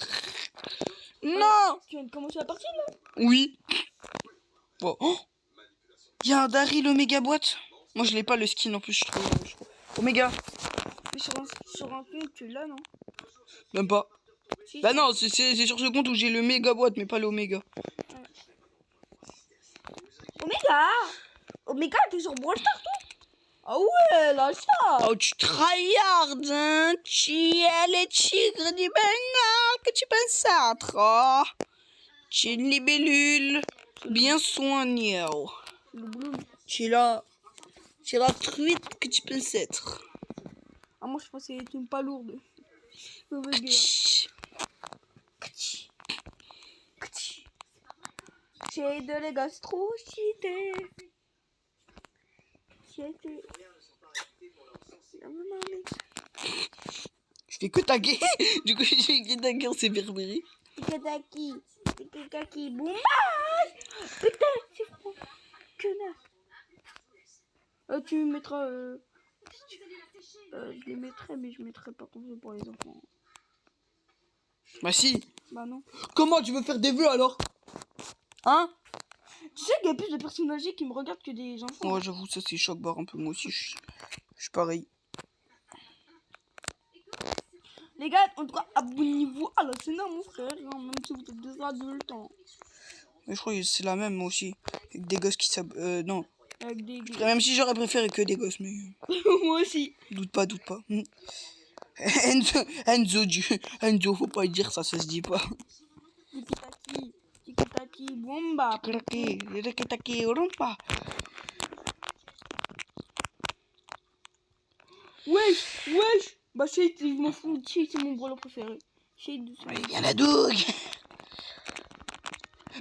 [SPEAKER 1] Non.
[SPEAKER 2] Tu viens de commencer la partie là?
[SPEAKER 1] Oui. Bon. Oh, y a un Daryl Oméga boîte. Moi, je l'ai pas le skin en plus, je trouve. Oméga.
[SPEAKER 2] Mais sur un compte, tu l'as, non?
[SPEAKER 1] Même pas.
[SPEAKER 2] Si,
[SPEAKER 1] Bah non, c'est sur ce compte où j'ai le méga boîte, mais pas l'Oméga.
[SPEAKER 2] Oméga! Oméga, t'es sur Brawl Stars, toi? Ah ouais, là, ça!
[SPEAKER 1] Oh, tu tryhard, hein. Tu es le tigre du Bengale que tu penses être. Oh. Tu es une libellule bien soignée. Tu es la truite que tu penses être.
[SPEAKER 2] Ah, moi, je pensais que c'était une pas lourde. J'ai de la gastrocité.
[SPEAKER 1] Je fais que taguer. Du coup, j'ai fait que taguer, on s'est berbéré.
[SPEAKER 2] Tikataki, tikataki, boum. Putain, c'est froid. Connard. Tu mettras. Je les mettrai, mais je mettrai pas comme ça pour les enfants.
[SPEAKER 1] Bah si.
[SPEAKER 2] Bah non.
[SPEAKER 1] Comment tu veux faire des vœux alors? Hein?
[SPEAKER 2] Tu sais qu'il y a plus de personnes âgées qui me regardent que des enfants.
[SPEAKER 1] Ouais, j'avoue, ça c'est choc barre un peu. Moi aussi, je suis pareil.
[SPEAKER 2] Les gars, en tout cas, abonnez-vous à la chaîne, mon frère, hein, même si vous êtes des adultes. Hein.
[SPEAKER 1] Mais je crois que c'est la même, moi aussi. Avec des gosses qui s'abonnent. Non.
[SPEAKER 2] Avec des
[SPEAKER 1] Même si j'aurais préféré que des gosses, mais.
[SPEAKER 2] Moi aussi.
[SPEAKER 1] Doute pas. Enzo, faut pas le dire, ça se dit pas.
[SPEAKER 2] Tiki-taki, tiki-taki, bomba.
[SPEAKER 1] Tiki-taki, rompa.
[SPEAKER 2] Wesh. Bah, Shade, je m'en fous. Shade, c'est mon brawler préféré. Shade,
[SPEAKER 1] Il y en a Doug.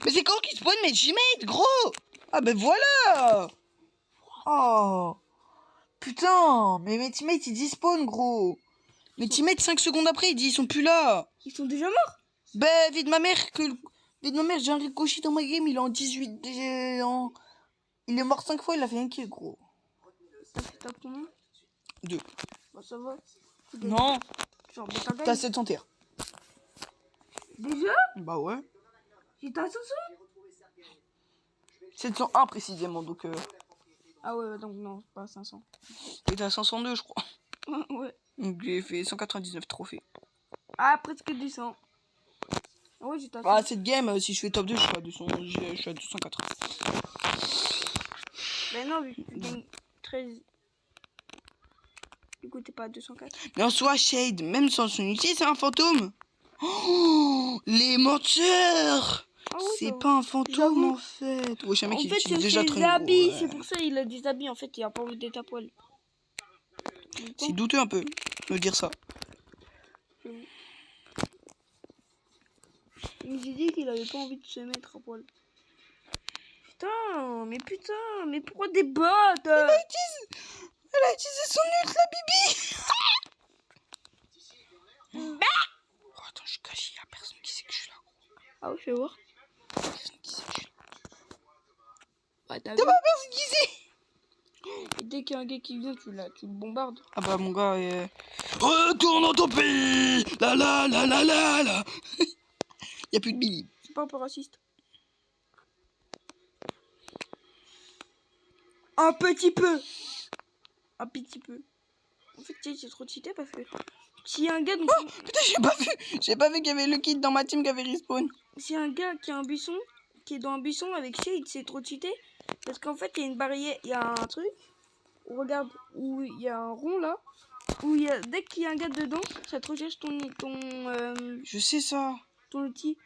[SPEAKER 1] Mais c'est quand qui spawn mes teammates, gros? Ah ben voilà. Oh. Putain, mais mes teammates, ils despawn, gros. Mes teammates, 5 secondes après, ils sont plus là.
[SPEAKER 2] Ils sont déjà morts?
[SPEAKER 1] Ben, vite ma mère, j'ai un ricochet dans ma game, il est en 18. Il est mort 5 fois, il a fait un kill, gros.
[SPEAKER 2] T'as fait top combien?
[SPEAKER 1] 2.
[SPEAKER 2] Bah, ça va.
[SPEAKER 1] Non,
[SPEAKER 2] Genre, bah,
[SPEAKER 1] t'as 701.
[SPEAKER 2] Déjà?
[SPEAKER 1] Bah ouais.
[SPEAKER 2] J'étais à 500?
[SPEAKER 1] 701 précisément, donc
[SPEAKER 2] Ah ouais, donc non, c'est pas 500.
[SPEAKER 1] t'es à 502, je crois.
[SPEAKER 2] Ouais.
[SPEAKER 1] Donc j'ai fait 199 trophées.
[SPEAKER 2] Ah, presque 200. Ah ouais, j'étais à 500.
[SPEAKER 1] Ah, cette game, si je fais top 2, je suis à 200, je suis à 204.
[SPEAKER 2] Ben non, vu que tu gagnes 13. Du coup, t'es pas à 204.
[SPEAKER 1] Mais en soi, Shade, même sans son unité, c'est un fantôme. Oh, les menteurs.
[SPEAKER 2] Ah ouais,
[SPEAKER 1] C'est
[SPEAKER 2] j'avoue.
[SPEAKER 1] pas un fantôme
[SPEAKER 2] J'avoue.
[SPEAKER 1] en fait. Wesh, un mec
[SPEAKER 2] En
[SPEAKER 1] il
[SPEAKER 2] fait,
[SPEAKER 1] utilise
[SPEAKER 2] c'est
[SPEAKER 1] déjà
[SPEAKER 2] ses
[SPEAKER 1] très
[SPEAKER 2] habits.
[SPEAKER 1] ouais.
[SPEAKER 2] C'est pour ça il a des habits. En fait, il a pas envie d'être à poil.
[SPEAKER 1] C'est douteux un peu de dire ça.
[SPEAKER 2] Mais j'ai dit qu'il avait pas envie de se mettre à poil. Putain, mais pourquoi des bottes?
[SPEAKER 1] Elle a utilisé son ult, la bibi. Oh, attends, je suis caché, y'a personne qui sait que je suis là.
[SPEAKER 2] Ah oui, je vais voir.
[SPEAKER 1] Personne qui sait que je suis là.
[SPEAKER 2] Ouais, t'as
[SPEAKER 1] T'as
[SPEAKER 2] vu?
[SPEAKER 1] pas personne qui sait.
[SPEAKER 2] Et dès qu'il y a un gars qui vient, tu le bombardes.
[SPEAKER 1] Ah bah mon gars, retourne dans ton pays. La la la la la la. Y'a plus de Billy.
[SPEAKER 2] C'est pas un peu raciste. Un petit peu. Un petit peu. En fait, tu sais, j'ai trop cheaté parce que s'il y a un gars donc,
[SPEAKER 1] Putain, j'ai pas vu qu'il y avait le kid dans ma team qui avait respawn.
[SPEAKER 2] s'il y a un gars qui a un buisson, qui est dans un buisson avec Shade, c'est trop cheaté. Parce qu'en fait, il y a une barrière, il y a un truc. Regarde, où il y a un rond là. Où il y a, dès qu'il y a un gars dedans, ça te recherche
[SPEAKER 1] Je sais ça.
[SPEAKER 2] ton outil.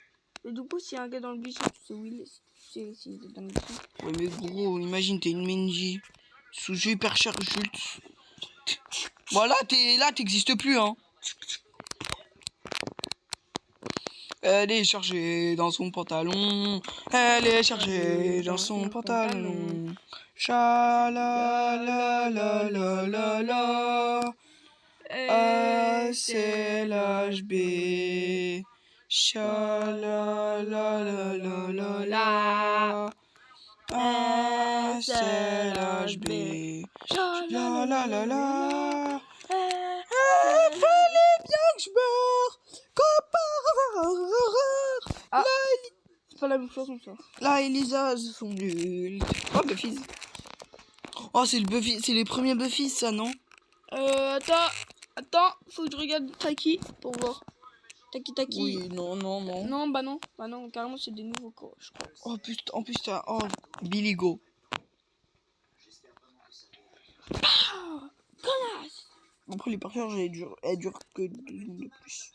[SPEAKER 2] Et du coup, s'il y a un gars dans le buisson, tu sais où il est. Tu sais s'il est dans le buisson.
[SPEAKER 1] Ouais mais gros, imagine t'es une Menji. Sous jeu hyper cher chute. Voilà, t'existes plus hein. Elle est chargée dans son pantalon. Elle est chargée dans son pantalon. Cha la la la la la la. A C L H B. Cha la la la la la la. A C L H B. La la la la. Fallait bien que je meure.
[SPEAKER 2] Ah, c'est pas la même chose comme ça.
[SPEAKER 1] Là, Elisa, son nul. Oh, Buffy. Oh, c'est le Buffy, c'est les premiers Buffy, ça, non?
[SPEAKER 2] Attends, faut que je regarde Taki pour voir. Taki.
[SPEAKER 1] Oui, non.
[SPEAKER 2] Non, carrément, c'est des nouveaux corps, je crois.
[SPEAKER 1] Oh, putain, en plus, t'as. Oh, Billy Go.
[SPEAKER 2] Connasse!
[SPEAKER 1] Après, les parceurs, elles durent que 2 secondes de plus.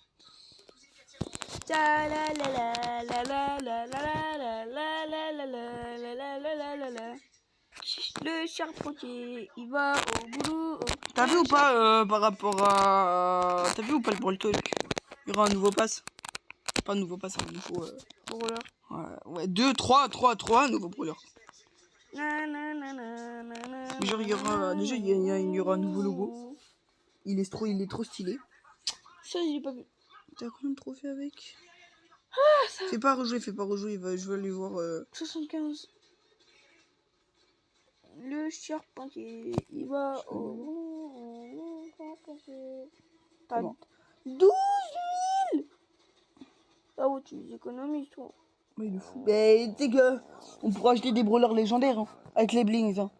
[SPEAKER 2] Le charpentier, il va au boulot.
[SPEAKER 1] T'as vu ou pas par rapport à. T'as vu ou pas le Brawl Talk? Il y aura un nouveau pass. Pas un nouveau pass, un nouveau.
[SPEAKER 2] Brawler.
[SPEAKER 1] Ouais, 2, 3, nouveau brawler. Genre, il y aura. Déjà, il y aura un nouveau logo. Il est trop stylé.
[SPEAKER 2] Ça, j'ai pas vu.
[SPEAKER 1] T'as combien de trophées avec? Fais pas rejouer, je veux aller voir.
[SPEAKER 2] 75. Le charpentier, il va au charpentier. T'as
[SPEAKER 1] Bon.
[SPEAKER 2] 12 000. Ah ouais, tu les économises, toi.
[SPEAKER 1] Mais il est fou. Mais tu sais que on pourra acheter des brawlers légendaires hein, avec les blings. Hein.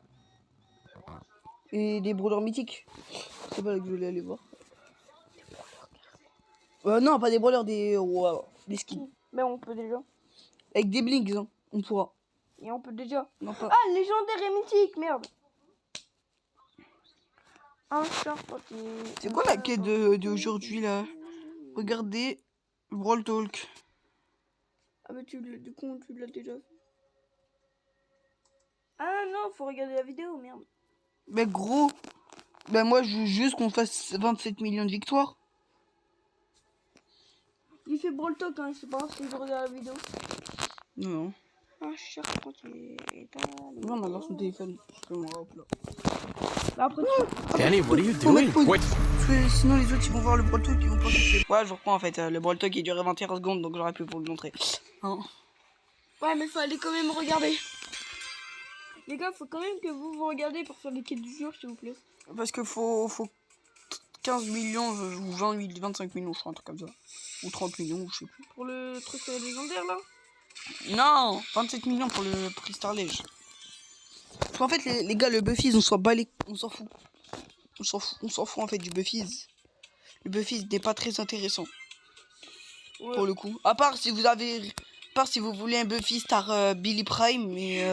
[SPEAKER 1] Et des brawlers mythiques. C'est pas là que je voulais aller voir. Non, pas des brawlers, des skins.
[SPEAKER 2] Mais on peut déjà.
[SPEAKER 1] Avec des blings, hein, on pourra.
[SPEAKER 2] Et on peut déjà.
[SPEAKER 1] Non, pas.
[SPEAKER 2] Ah, légendaire et mythique, merde. Un charpentier.
[SPEAKER 1] C'est quoi la quête d'aujourd'hui là? Regardez Brawl Talk.
[SPEAKER 2] Ah bah du coup tu l'as déjà fait. Ah non, faut regarder la vidéo, merde.
[SPEAKER 1] Mais gros, moi je veux juste qu'on fasse 27 millions de victoires.
[SPEAKER 2] Il fait Brawl Talk, hein, c'est pas grave si je regarde la vidéo.
[SPEAKER 1] Non.
[SPEAKER 2] Un charpentier.
[SPEAKER 1] Non, on a son téléphone. Hop là.
[SPEAKER 2] Bah après
[SPEAKER 4] Danny, what are you
[SPEAKER 1] Faut mettre
[SPEAKER 4] doing?
[SPEAKER 1] pause.
[SPEAKER 4] Wait.
[SPEAKER 1] Parce que sinon les autres ils vont voir le Brawl Talk, ils vont penser que c'est. Ouais, je reprends en fait. Le Brawl Talk il durait 21 secondes donc j'aurais pu vous le montrer. Hein.
[SPEAKER 2] Ouais, mais fallait quand même regarder. Les gars, faut quand même que vous regardez pour faire les quêtes du jour, s'il vous plaît.
[SPEAKER 1] Parce que faut 15 millions ou 25 millions, je crois, un truc comme ça. Ou 30 millions, je sais plus.
[SPEAKER 2] Pour le truc légendaire là.
[SPEAKER 1] Non, 27 millions pour le prix Starlege. Parce qu'en fait, les gars, le Buffies, on s'en bat les. On s'en fout. On s'en fout en fait du Buffies. Le Buffies n'est pas très intéressant.
[SPEAKER 2] Ouais.
[SPEAKER 1] Pour le coup. À part si vous voulez un Buffy Star Billy Prime, mais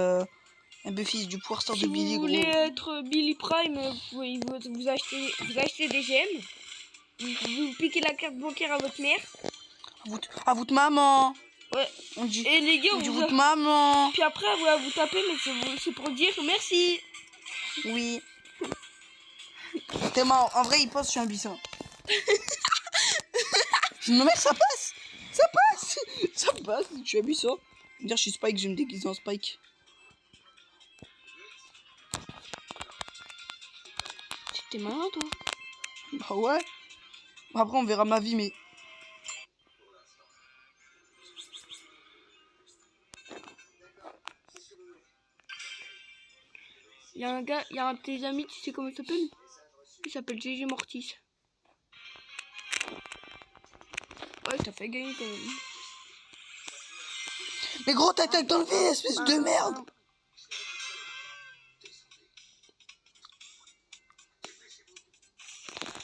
[SPEAKER 1] un Buffy du pouvoir Star
[SPEAKER 2] Si
[SPEAKER 1] de
[SPEAKER 2] vous
[SPEAKER 1] Billy,
[SPEAKER 2] voulez
[SPEAKER 1] gros.
[SPEAKER 2] être Billy Prime, vous achetez des gemmes. Vous piquez la carte bancaire à votre mère.
[SPEAKER 1] À votre maman.
[SPEAKER 2] Ouais.
[SPEAKER 1] On dit,
[SPEAKER 2] Et les gars,
[SPEAKER 1] on dit
[SPEAKER 2] vous...
[SPEAKER 1] votre maman.
[SPEAKER 2] Puis après, vous tapez, mais c'est pour dire merci.
[SPEAKER 1] Oui. T'es marrant. En vrai, il pense que je suis un buisson. Non mais ça passe. Ça passe. Ça passe. Je suis un buisson. Je veux dire, je suis Spike, je vais me déguiser en Spike.
[SPEAKER 2] T'es malin, toi.
[SPEAKER 1] Bah ouais. Après, on verra ma vie, mais...
[SPEAKER 2] Il y a un gars, il y a un de tes amis, tu sais comment il s'appelle? Il s'appelle GG Mortis. Ouais, t'as fait gagner quand même.
[SPEAKER 1] Mais gros, t'attaques dans le vide, espèce de merde.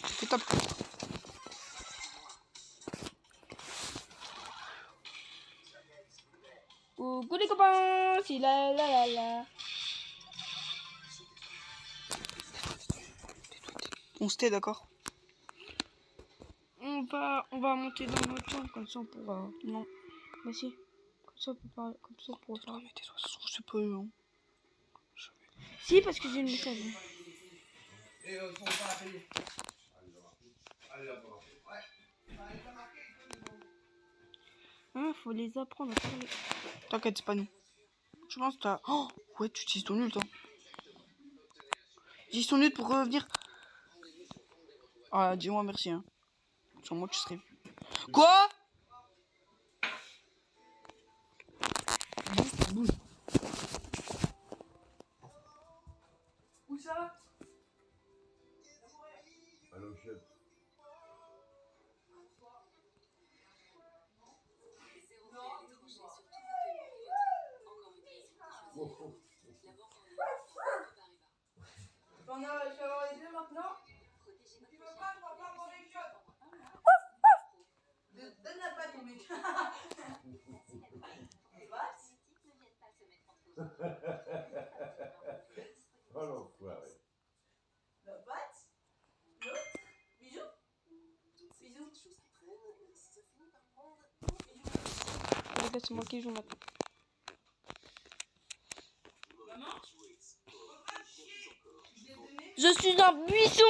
[SPEAKER 1] Fais top.
[SPEAKER 2] Coucou les copains, c'est la.
[SPEAKER 1] On se tait, d'accord?
[SPEAKER 2] On va monter dans notre chambre, comme ça on pourra...
[SPEAKER 1] Non.
[SPEAKER 2] Mais si, comme ça on peut parler, comme ça on pourra parler.
[SPEAKER 1] Mais tais-toi, ça se trouve, c'est pas eux, hein.
[SPEAKER 2] Si, parce que j'ai une message.
[SPEAKER 3] Et on va pas payer.
[SPEAKER 2] Hein, faut les apprendre à parler.
[SPEAKER 1] T'inquiète, c'est pas nous. Je pense que t'as... Oh ouais, tu utilises ton nul, toi. Utilise ton nul pour revenir. Ah, dis-moi merci, hein. Sans moi, tu serais... Quoi? Bouge. Où ça?
[SPEAKER 4] Allô, chef.
[SPEAKER 1] Je vais avoir les deux maintenant. Tu veux pas, je vais pas prendre les chiottes. Donne la patte au mec.
[SPEAKER 4] Oh l'enfoiré.
[SPEAKER 1] La patte. L'autre. Bisous. Bisous.
[SPEAKER 2] Les gars, c'est moi qui joue maintenant. Je suis un buisson.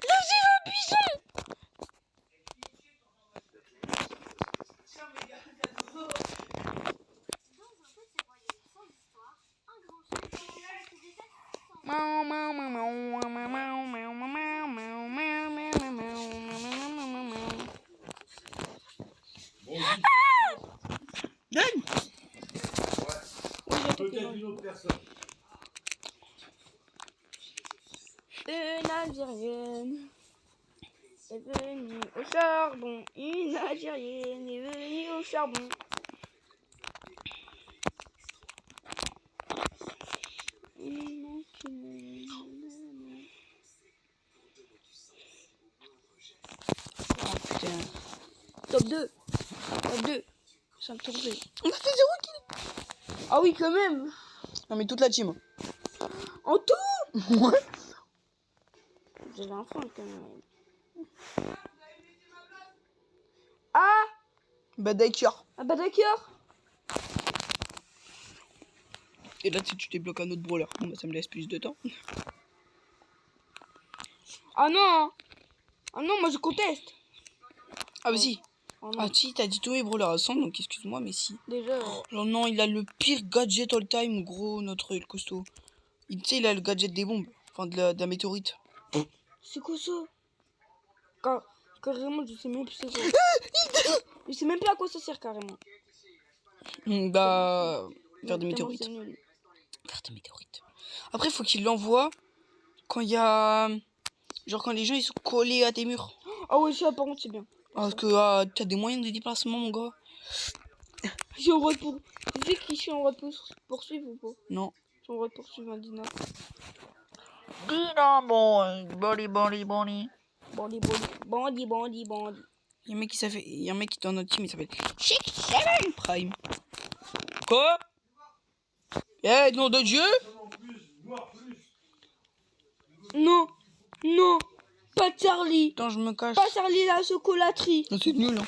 [SPEAKER 2] Je suis un buisson.
[SPEAKER 1] Donne.
[SPEAKER 4] Peut-être une autre personne.
[SPEAKER 2] Une Algérienne est venue au charbon. Une Algérienne est venue au charbon.
[SPEAKER 1] Putain.
[SPEAKER 2] Top 2. Top 2. Ça me tournait.
[SPEAKER 1] On a fait 0 kills.
[SPEAKER 2] Ah oui, quand même.
[SPEAKER 1] Non mais toute la team.
[SPEAKER 2] En tout.
[SPEAKER 1] Ouais.
[SPEAKER 2] J'avais un frein quand même. Ah.
[SPEAKER 1] Bah d'accord.
[SPEAKER 2] Ah bah d'accord.
[SPEAKER 1] Et là si tu débloques un autre brawler, bon, bah, ça me laisse plus de temps.
[SPEAKER 2] Ah non. Ah non, moi je conteste.
[SPEAKER 1] Ah bah si.
[SPEAKER 2] Oh non.
[SPEAKER 1] Ah si, t'as dit tous mes brawlers à 100, donc excuse-moi, mais si.
[SPEAKER 2] Déjà.
[SPEAKER 1] Oh non, il a le pire gadget all time, gros, notre le costaud. Tu sais, il a le gadget des bombes, enfin de la météorite.
[SPEAKER 2] C'est quoi ça? Carrément, je sais même plus c'est quoi. Je sais même plus à quoi ça sert carrément.
[SPEAKER 1] Bah, faire des
[SPEAKER 2] Tellement
[SPEAKER 1] météorites.
[SPEAKER 2] c'est nul.
[SPEAKER 1] Faire des météorites. Après, il faut qu'il l'envoie quand il y a... Genre quand les gens ils sont collés à tes murs.
[SPEAKER 2] Ah ouais, ça par contre c'est bien.
[SPEAKER 1] Parce que t'as des moyens de déplacement, mon gars.
[SPEAKER 2] Je suis en droit de pour... Tu sais qui je suis en droit de poursuivre ou pas?
[SPEAKER 1] Non.
[SPEAKER 2] Je suis en droit de poursuivre un Dina.
[SPEAKER 1] Dina, bon, boli.
[SPEAKER 2] Bandi.
[SPEAKER 1] Il y a un mec qui il y a un mec qui est dans notre team, il s'appelle Chic 7 Prime. Quoi? Eh, nom de Dieu!
[SPEAKER 2] Non. Pas Charlie.
[SPEAKER 1] Attends, je me cache.
[SPEAKER 2] Pas Charlie la chocolaterie.
[SPEAKER 1] Non, c'est nul, hein.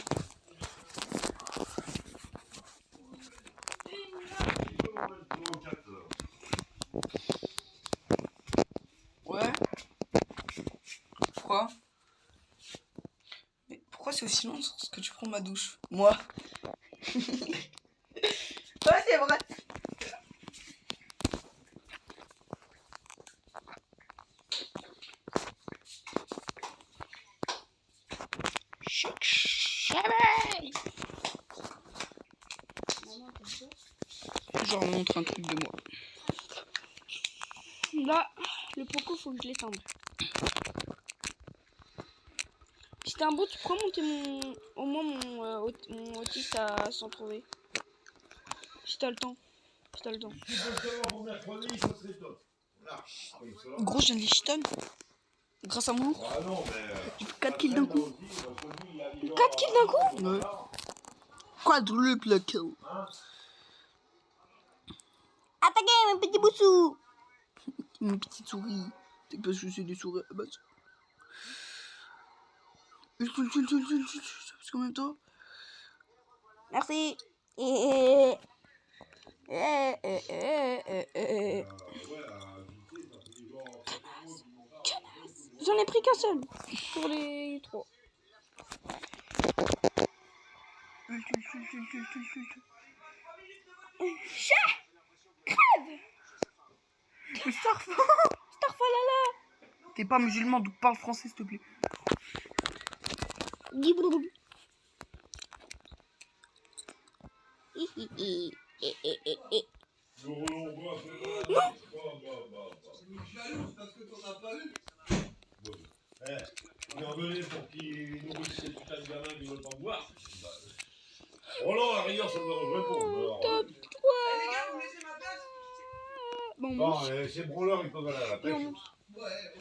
[SPEAKER 1] Pourquoi c'est aussi long que tu prends ma douche? Moi. Ouais, c'est vrai. Je leur montre un truc de moi.
[SPEAKER 2] Là, le Poco, faut que je l'étende. Si t'es un beau, tu pourrais monter au moins mon autiste à s'en trouver. Si t'as le temps. Si t'as le temps.
[SPEAKER 4] Si tu peux le savoir pour mercredi, ça serait top. Là, comme ça.
[SPEAKER 1] Gros, je viens de les chitonnes. Grâce à mon lourd.
[SPEAKER 4] Ah non, mais.
[SPEAKER 1] 4 kills d'un coup.
[SPEAKER 2] 4 kills d'un coup?
[SPEAKER 1] Ouais. Quadruple kill.
[SPEAKER 2] Attaquez, mon petit boussou!
[SPEAKER 1] Une petite souris. C'est parce que c'est des souris. Bah, ça fait combien de temps?
[SPEAKER 2] Merci. J'en ai pris qu'un seul pour les 3. Chat! Crève! Starfalala!
[SPEAKER 1] T'es pas musulman, donc parle français s'il te plaît.
[SPEAKER 4] Jalouse parce que t'en as pas eu. On est revenu pour qu'ils nourrissent ces putains de gamins qui veulent pas boire. Oh non, à la rigueur, ça me répond.
[SPEAKER 3] Les gars, vous me laissez ma place?
[SPEAKER 2] Bon,
[SPEAKER 4] Bon, ces branleurs, ils peuvent aller à la pêche.
[SPEAKER 3] Ouais.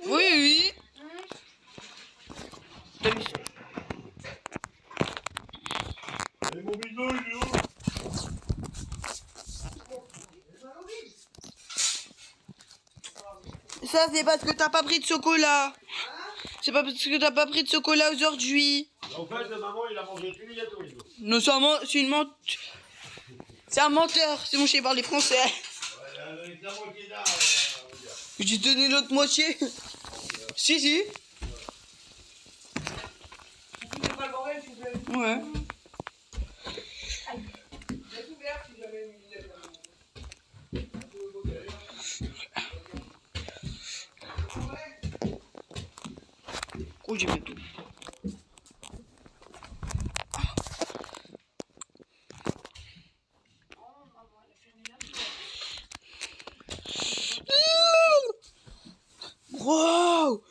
[SPEAKER 1] Oui.
[SPEAKER 4] Et mon bidon, il est où?
[SPEAKER 1] Ça, c'est parce que t'as pas pris de chocolat. C'est pas parce que t'as pas pris de chocolat aujourd'hui.
[SPEAKER 4] En fait, maman, il a mangé tous les gâteaux.
[SPEAKER 1] Non, c'est une mente. C'est un menteur. C'est bon, je sais parler français.
[SPEAKER 4] Avec la moitié d'art,
[SPEAKER 1] J'ai donné l'autre moitié. Si. Ouais. Oh, j'ai bientôt. Wow!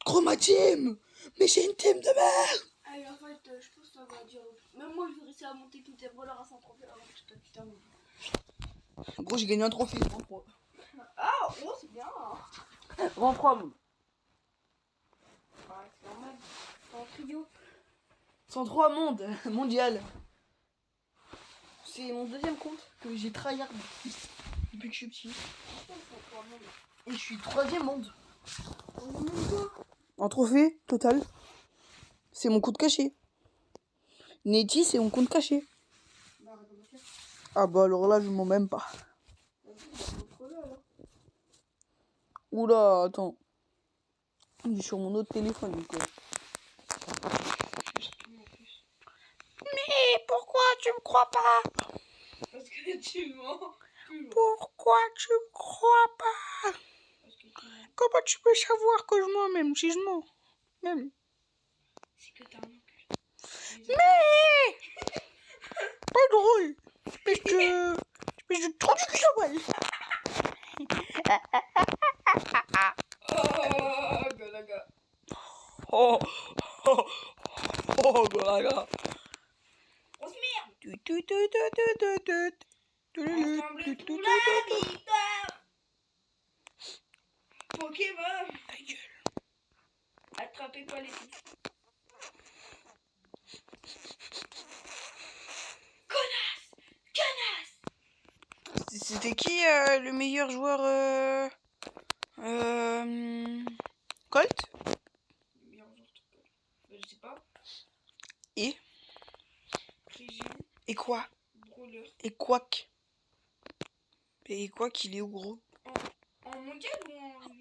[SPEAKER 1] Chromatime! Mais j'ai une team de merde!
[SPEAKER 2] allez, en fait, je pense que ça va dire. Même moi, je vais réussir à monter qui était voleur à 130 avant que toi tu termines.
[SPEAKER 1] Gros, j'ai gagné un trophée. 23.
[SPEAKER 2] Ah, oh, c'est bien!
[SPEAKER 1] 23, mon.
[SPEAKER 2] Ouais, c'est normal. C'est en trio.
[SPEAKER 1] 103 monde mondial. C'est mon deuxième compte que j'ai tryhard depuis que je suis petit. Et je suis 3e monde. En trophée total. C'est mon compte caché. Netty, c'est mon compte caché. Ah bah alors là, je m'en même pas. Oula, attends. Il est sur mon autre téléphone, du coup. Mais pourquoi tu me crois pas?
[SPEAKER 2] Parce que tu mens.
[SPEAKER 1] Pourquoi tu me crois pas? Comment tu peux savoir que je mens même si je mens? Même.
[SPEAKER 2] C'est que t'as un encul.
[SPEAKER 1] Mais pas drôle. Parce que trop du cul Samuel.
[SPEAKER 2] Oh, galaga.
[SPEAKER 1] Oh galaga.
[SPEAKER 2] On se merde.
[SPEAKER 1] Ensemble
[SPEAKER 2] Pour la victoire. Pokémon.
[SPEAKER 1] Ta gueule.
[SPEAKER 2] Attrapez pas les filles. Connasse.
[SPEAKER 1] C'était qui le meilleur joueur Colt?
[SPEAKER 2] Le meilleur joueur de Colt. Je sais pas.
[SPEAKER 1] Et
[SPEAKER 2] Régine.
[SPEAKER 1] Et quoi?
[SPEAKER 2] Brawler.
[SPEAKER 1] Et Quack? Et Quack, il est où, gros?
[SPEAKER 2] En mondial ou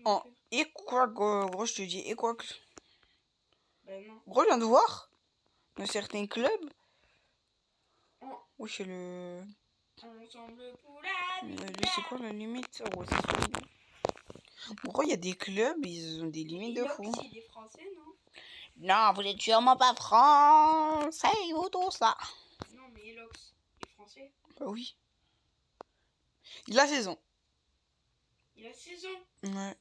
[SPEAKER 2] en...
[SPEAKER 1] Et quoi, gros, je te dis, et quoi?
[SPEAKER 2] Ben non.
[SPEAKER 1] Gros, je viens de voir. Dans certains clubs.
[SPEAKER 2] Oh.
[SPEAKER 1] Oui, c'est le...
[SPEAKER 2] Ensemble pour la vie.
[SPEAKER 1] C'est quoi la limite? Ouais, c'est ça. Gros, il y a des clubs, ils ont des limites de fou.
[SPEAKER 2] C'est des Français, non?
[SPEAKER 1] Non, vous êtes sûrement pas français ou tout ça.
[SPEAKER 2] Non, mais Elox, il est français.
[SPEAKER 1] Bah oui. Il a 16 ans.
[SPEAKER 2] Il a 16 ans.
[SPEAKER 1] Ouais.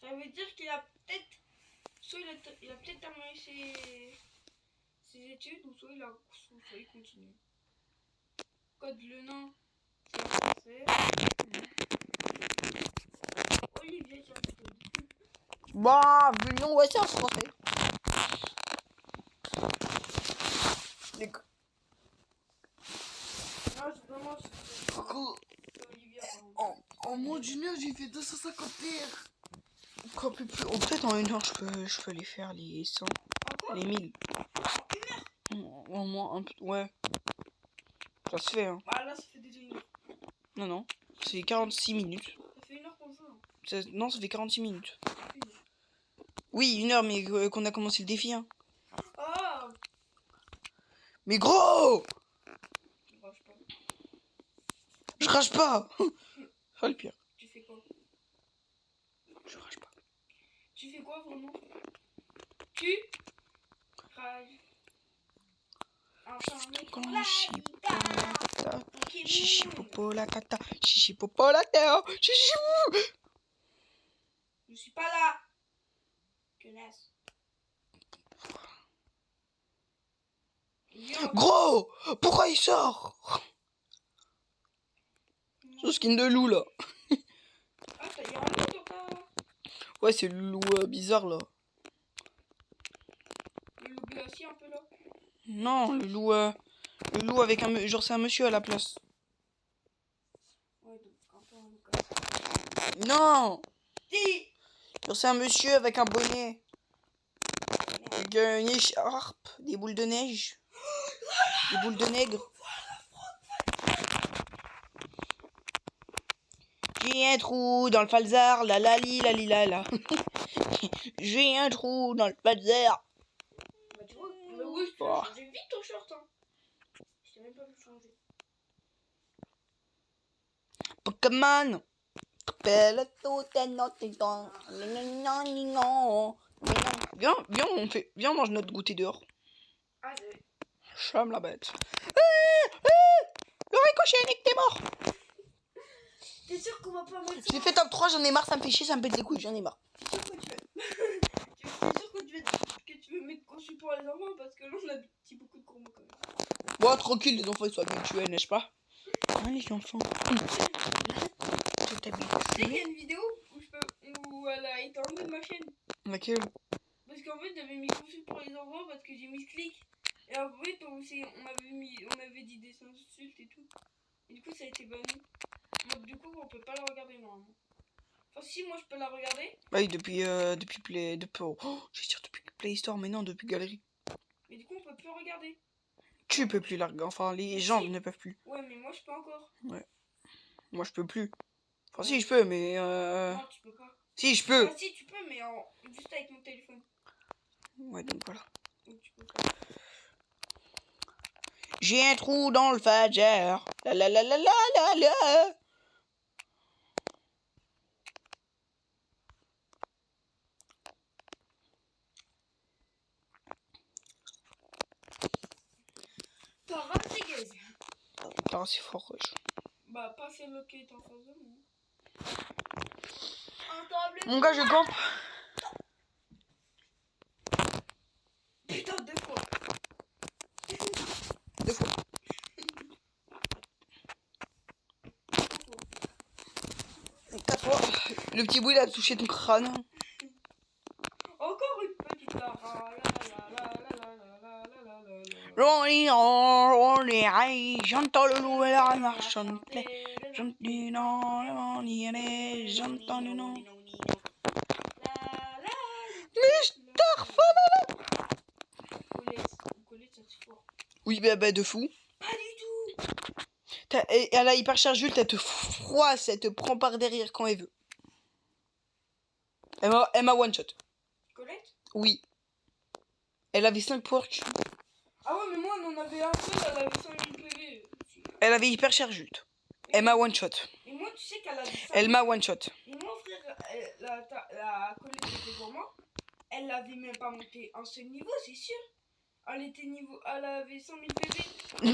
[SPEAKER 2] Ça veut dire qu'il a peut-être... Soit il a peut-être terminé ses études, ou soit il continue. Code le nain, c'est français. Olivier, c'est un
[SPEAKER 1] Bah, non, ouais, c'est un français.
[SPEAKER 2] Non, c'est vraiment... C'est Olivier, pardon.
[SPEAKER 3] En moins d'une heure, j'ai fait 250 terres.
[SPEAKER 1] Quoi, plus. Oh, peut-être en 1 heure, je peux les faire, les 100,
[SPEAKER 2] Encore
[SPEAKER 1] les 1000. Au moins, un peu. Ouais. Ça se fait, hein.
[SPEAKER 2] Bah là, ça fait déjà 1 heure.
[SPEAKER 1] Non, non. C'est 46 minutes.
[SPEAKER 2] Ça fait 1 heure qu'on joue. Hein.
[SPEAKER 1] Non, ça fait 46 minutes.
[SPEAKER 2] Ça fait 1 heure.
[SPEAKER 1] Oui, 1 heure, mais qu'on a commencé le défi, hein.
[SPEAKER 2] Ah,
[SPEAKER 1] Mais gros!
[SPEAKER 2] je rage pas.
[SPEAKER 1] Je rage pas! Ah, le pire.
[SPEAKER 2] Tu fais quoi?
[SPEAKER 1] Je rage pas.
[SPEAKER 2] Tu fais quoi vraiment? Tu rages. Ensemble pour
[SPEAKER 1] Quand
[SPEAKER 2] la
[SPEAKER 1] chichi
[SPEAKER 2] guitare.
[SPEAKER 1] popo la
[SPEAKER 2] Pokémon.
[SPEAKER 1] chichi popo la cata, chichi popo la terre, chichi pou.
[SPEAKER 2] Je suis pas là. Connasse. Viens.
[SPEAKER 1] Gros! Pourquoi il sort? Ce skin de loup là.
[SPEAKER 2] Ah, t'as y a un loup dans ta...
[SPEAKER 1] Ouais, c'est le loup bizarre là.
[SPEAKER 2] Le loup glacier un peu là.
[SPEAKER 1] Non, le loup avec un... Genre c'est un monsieur à la place.
[SPEAKER 2] Ouais, donc un peu un loup glacier.
[SPEAKER 1] Non!
[SPEAKER 2] Si.
[SPEAKER 1] Genre c'est un monsieur avec un bonnet. Avec une écharpe, des boules de neige. Des boules de nègre. J'ai un trou dans le falzar, la la li la li la la. J'ai un trou dans le falzar.
[SPEAKER 2] Bah tu vois, bah oui, tu
[SPEAKER 1] Oh.
[SPEAKER 2] as changé vite ton short hein. Je t'ai même pas vu changer.
[SPEAKER 1] Pokémon. Viens, on mange notre goûter dehors.
[SPEAKER 2] Ah, j'ai...
[SPEAKER 1] Chame la bête. Le ricochet, Nick, t'es mort.
[SPEAKER 2] T'es sûr qu'on va pas mettre ça?
[SPEAKER 1] J'ai fait top 3, j'en ai marre, ça me fait chier, ça me pète les couilles, j'en ai marre.
[SPEAKER 2] T'es sûr que tu veux... que tu veux mettre conçu pour les enfants parce que là on a petit beaucoup de combos quand même.
[SPEAKER 1] Bon, tranquille, les enfants ils sont habitués, n'est-ce pas? Ah, les enfants.
[SPEAKER 2] Tu sais qu'il y a une vidéo où elle a été enlevée de ma chaîne.
[SPEAKER 1] Laquelle?
[SPEAKER 2] Parce qu'en fait j'avais mis conçu pour les enfants parce que j'ai mis ce clic. Et en fait on avait dit des insultes et tout. Et du coup ça a été banni. Donc du coup on peut pas la regarder normalement. Enfin si moi je peux la regarder.
[SPEAKER 1] Bah oui, depuis Play... je vais dire depuis Play Store, mais non, depuis Galerie.
[SPEAKER 2] Mais du coup on peut plus regarder.
[SPEAKER 1] Tu peux plus la regarder, enfin les gens
[SPEAKER 2] Si.
[SPEAKER 1] ne peuvent plus.
[SPEAKER 2] Ouais mais moi je peux encore.
[SPEAKER 1] Moi je peux plus. Enfin si, je peux, mais
[SPEAKER 2] Non tu peux pas.
[SPEAKER 1] Si, je peux.
[SPEAKER 2] Ah si tu peux mais juste avec mon téléphone.
[SPEAKER 1] Ouais, donc voilà.
[SPEAKER 2] Donc tu peux pas.
[SPEAKER 1] J'ai un trou dans le Fajer. La la la la la la la.
[SPEAKER 2] T'as raté guys.
[SPEAKER 1] Putain, c'est fort, wesh.
[SPEAKER 2] Bah pas celle qui est en face de moi.
[SPEAKER 1] Mon gars, je campe.
[SPEAKER 2] Putain 2 fois.
[SPEAKER 1] 2 fois. Et 4 fois. Le petit bout, il a touché ton crâne.
[SPEAKER 2] Encore une petite Lara.
[SPEAKER 1] J'entends le loup et la renard chanter. J'entends le nom. Mister Fanana. Oui, bah de fou.
[SPEAKER 2] Pas du tout.
[SPEAKER 1] Elle a hyper charge, elle te froisse, elle te prend par derrière quand elle veut. Elle m'a one shot.
[SPEAKER 2] Colette?
[SPEAKER 1] Oui. Elle avait 5 portes.
[SPEAKER 2] Ah ouais, mais moi, on en avait un seul, elle avait 5000 PV.
[SPEAKER 1] Elle avait hyper cher juste. Elle m'a one shot.
[SPEAKER 2] Et moi, tu sais qu'elle avait 5000.
[SPEAKER 1] Elle m'a one shot.
[SPEAKER 2] Et moi, frère, la Colette qui était pour moi, elle l'avait même pas monté un seul niveau, c'est sûr. Elle avait 100 000 PV.
[SPEAKER 1] Mais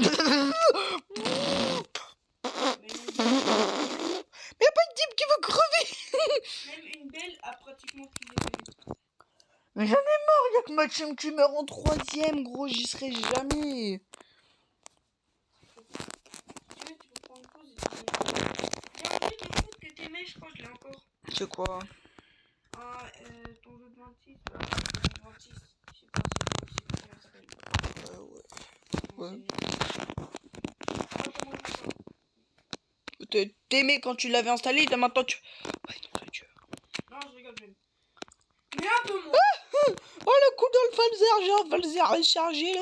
[SPEAKER 1] y'a pas de type qui veut crever.
[SPEAKER 2] Même une belle a pratiquement tous les PV.
[SPEAKER 1] Mais j'en ai marre, y'a que ma team qui meurt en 3ème, gros, j'y serai jamais.
[SPEAKER 2] Tu veux, tu peux prendre une pause et il y a un truc de foot que t'aimais, je crois que je l'ai encore.
[SPEAKER 1] C'est quoi?
[SPEAKER 2] Ah, ton jeu de 26, ton 26, je sais pas comment ça s'appelle.
[SPEAKER 1] Ouais.
[SPEAKER 2] Ouais.
[SPEAKER 1] T'aimais quand tu l'avais installé, là maintenant tu... Ouais, non, Dieu.
[SPEAKER 2] Non, je rigole même. Mais un peu moins.
[SPEAKER 1] Oh, le coup dans le Falzer est chargé là.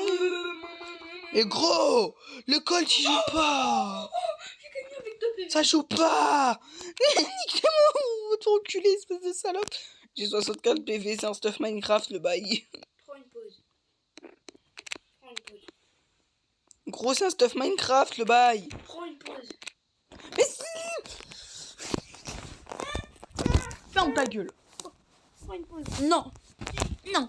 [SPEAKER 1] Et gros, le Colt il joue pas.
[SPEAKER 2] J'ai gagné avec 2 PV.
[SPEAKER 1] Ça joue pas. Nique-moi, ton enculé, espèce de salope. J'ai 64 PV, c'est un stuff Minecraft, le bail.
[SPEAKER 2] Prends une pause. Prends une pause.
[SPEAKER 1] Gros, c'est un stuff Minecraft, le bail.
[SPEAKER 2] Prends une pause.
[SPEAKER 1] Mais si. Ferme ta gueule.
[SPEAKER 2] Prends une pause.
[SPEAKER 1] Non. Non.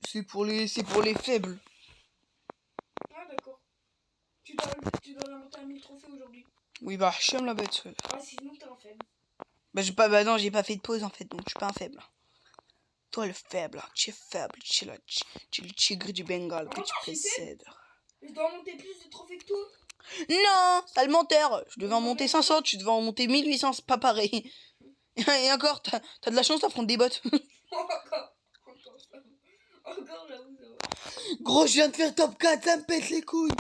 [SPEAKER 1] C'est pour les faibles.
[SPEAKER 2] Ah, d'accord. Tu dois la monter à 1000 trophées aujourd'hui.
[SPEAKER 1] Oui, bah, j'aime la bête.
[SPEAKER 2] Ah, sinon t'es un faible.
[SPEAKER 1] Bah non, j'ai pas fait de pause en fait, donc je suis pas un faible. Toi le faible, tu es faible, tu es le tigre du Bengale que tu précèdes.
[SPEAKER 2] Je dois monter plus de trophées que toi.
[SPEAKER 1] Non, t'as le menteur. Je devais en monter 500, tu devais en monter 1800, c'est pas pareil. Et encore, t'as de la chance d'affronter des bots.
[SPEAKER 2] Encore, j'avoue, ça va.
[SPEAKER 1] Gros, je viens de faire top 4, ça me pète les couilles.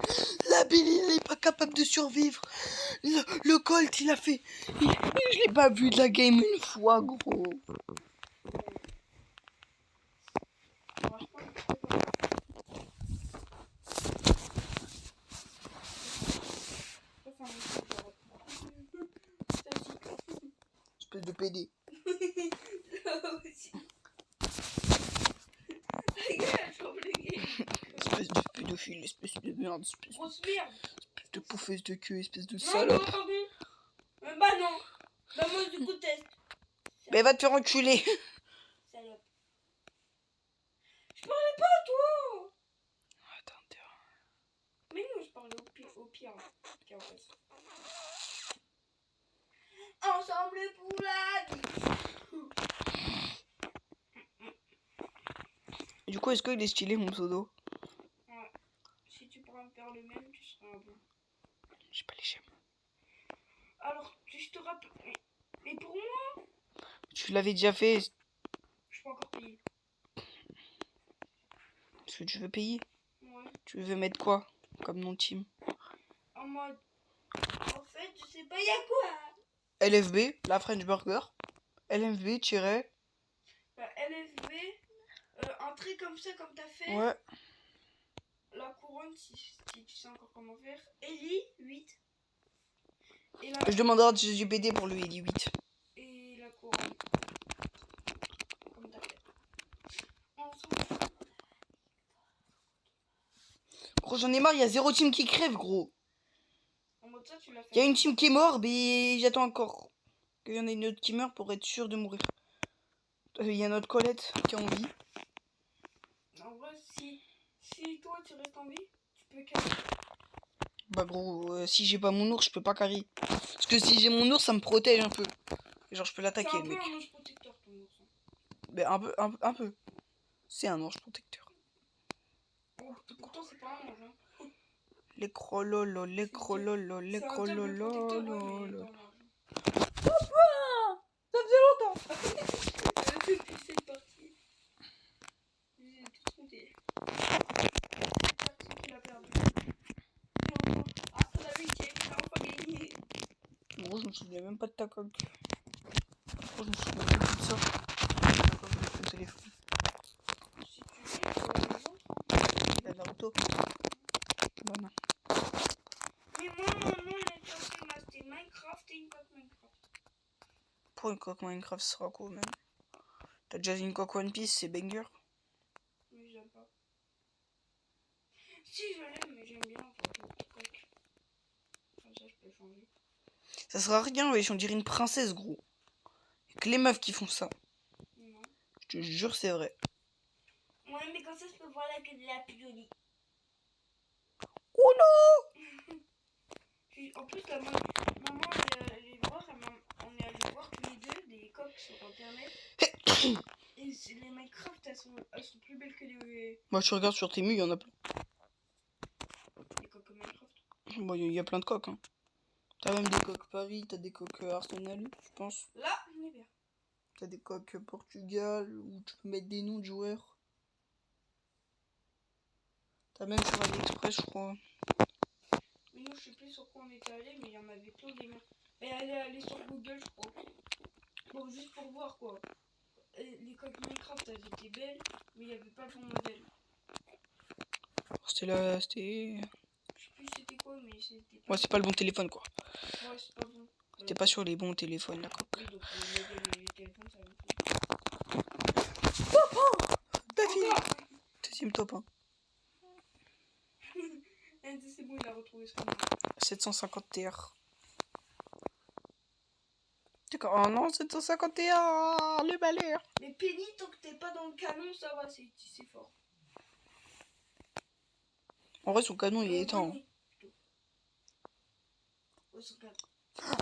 [SPEAKER 1] La Billy, il est pas capable de survivre. Le Colt, il a fait... Je l'ai pas vu de la game une fois, gros. Espèce de PD. Espèce de pédophile, espèce de merde, espèce de pouffeuse de queue, espèce de salope.
[SPEAKER 2] Non, pardon. Bah non. Bah moi du coup test.
[SPEAKER 1] Mais va te faire enculer.
[SPEAKER 2] Salope. Je parlais pas à toi.
[SPEAKER 1] Attends,
[SPEAKER 2] Mais non, je parlais au pire qui est en face. Ensemble pour la vie.
[SPEAKER 1] du coup, est-ce qu'il est stylé mon pseudo?
[SPEAKER 2] Ouais. Si tu pourras me faire le même, tu seras un bon.
[SPEAKER 1] J'ai pas les gemmes.
[SPEAKER 2] Alors, je te rappelle. Mais pour moi,
[SPEAKER 1] Tu l'avais déjà fait.
[SPEAKER 2] je peux encore payer.
[SPEAKER 1] Est-ce que tu veux payer?
[SPEAKER 2] Ouais.
[SPEAKER 1] Tu veux mettre quoi comme nom de team?
[SPEAKER 2] En mode. En fait, je sais pas, y'a quoi?
[SPEAKER 1] LFB, la French Burger. LFB tiré.
[SPEAKER 2] Bah, LFB, un trait comme ça, comme t'as fait.
[SPEAKER 1] Ouais.
[SPEAKER 2] La couronne, si tu sais encore comment faire. Ellie, 8. Et la,
[SPEAKER 1] Je demanderai à GPD pour le Eli 8.
[SPEAKER 2] et la couronne. Comme t'as fait. Ensemble.
[SPEAKER 1] Gros, j'en ai marre, il y a 0 team qui crève, gros.
[SPEAKER 2] En mode ça, tu l'as fait.
[SPEAKER 1] Il y a une team qui est morte, mais j'attends encore qu'il y en ait une autre qui meurt pour être sûr de mourir. Il y a notre Colette qui est en vie.
[SPEAKER 2] En vrai, si toi tu restes en vie, tu peux carrer.
[SPEAKER 1] Bah gros, si j'ai pas mon ours, je peux pas carry. Parce que si j'ai mon ours, ça me protège un peu. Genre, je peux
[SPEAKER 2] C'est
[SPEAKER 1] l'attaquer,
[SPEAKER 2] un
[SPEAKER 1] le
[SPEAKER 2] peu
[SPEAKER 1] mec.
[SPEAKER 2] un ange protecteur ton ours.
[SPEAKER 1] Mais un peu. C'est un ange protecteur.
[SPEAKER 2] Oh, pourtant, c'est pas un ange. Hein.
[SPEAKER 1] Les crololo, les crololo, les
[SPEAKER 2] C'est un diable protecteur, ouais, mais
[SPEAKER 1] crololo.
[SPEAKER 2] pas un ange.
[SPEAKER 1] Papa, ça faisait longtemps.
[SPEAKER 2] Depuis cette partie, j'ai tout compté. Cette partie qu'il a perdu. Après la 8ème, il a enfin gagné.
[SPEAKER 1] Gros, je me souviens même pas de ta coque. Gros, je me souviens même plus de ça. Ta coque de ton téléphone.
[SPEAKER 2] Si tu veux,
[SPEAKER 1] La Naruto. Bah non.
[SPEAKER 2] mais moi, mon nom, il a été en Minecraft et une coque Minecraft.
[SPEAKER 1] Pour une coque Minecraft, ce sera cool même. T'as déjà une coque One Piece, c'est banger.
[SPEAKER 2] Oui, j'aime pas. Si, je l'aime, mais j'aime bien faire le coq. Comme ça, je peux changer.
[SPEAKER 1] Ça sera rien, wesh, on dirait une princesse, gros. Y'a que les meufs qui font ça.
[SPEAKER 2] Non.
[SPEAKER 1] Je te jure, c'est vrai.
[SPEAKER 2] Ouais, mais comme ça, je peux voir la queue de la plus jolie.
[SPEAKER 1] Oh non!
[SPEAKER 2] En plus, la maman, on est allé voir, on est allé voir tous les deux des coques sur internet. Et les Minecraft, elles sont plus belles que les
[SPEAKER 1] Moi, tu regardes sur Temu, il y en a plein.
[SPEAKER 2] coques Minecraft.
[SPEAKER 1] Bon, il y a plein de coques, hein. T'as même des coques Paris, t'as des coques Arsenal, je pense.
[SPEAKER 2] Là, on est bien.
[SPEAKER 1] T'as des coques Portugal, où tu peux mettre des noms de joueurs. T'as même sur AliExpress, je crois.
[SPEAKER 2] Mais nous, je sais plus sur quoi on était allé, mais il y en avait plein des mains. Et elle est allée sur Google, je crois. Bon, juste pour voir quoi. Et les coques Minecraft, elles étaient belles, mais il n'y avait pas le bon modèle.
[SPEAKER 1] C'était là, c'était...
[SPEAKER 2] Je sais plus c'était quoi, mais c'était pas.
[SPEAKER 1] Ouais, c'est pas le bon téléphone, quoi.
[SPEAKER 2] Ouais, c'est pas bon.
[SPEAKER 1] C'était pas sur les bons téléphones, la coque.
[SPEAKER 2] Oui, donc le modèle et les téléphones, ça me
[SPEAKER 1] T'as fini.
[SPEAKER 2] fait.
[SPEAKER 1] Deuxième top 1.
[SPEAKER 2] C'est bon, il a retrouvé son nom.
[SPEAKER 1] 750 TR. D'accord. Oh non, 750 TR, le balai.
[SPEAKER 2] Mais Penny, tant que t'es pas dans le canon, ça va, c'est fort.
[SPEAKER 1] En vrai, son canon, il est éteint.
[SPEAKER 2] Bonnie, plutôt. Ouais, son canon.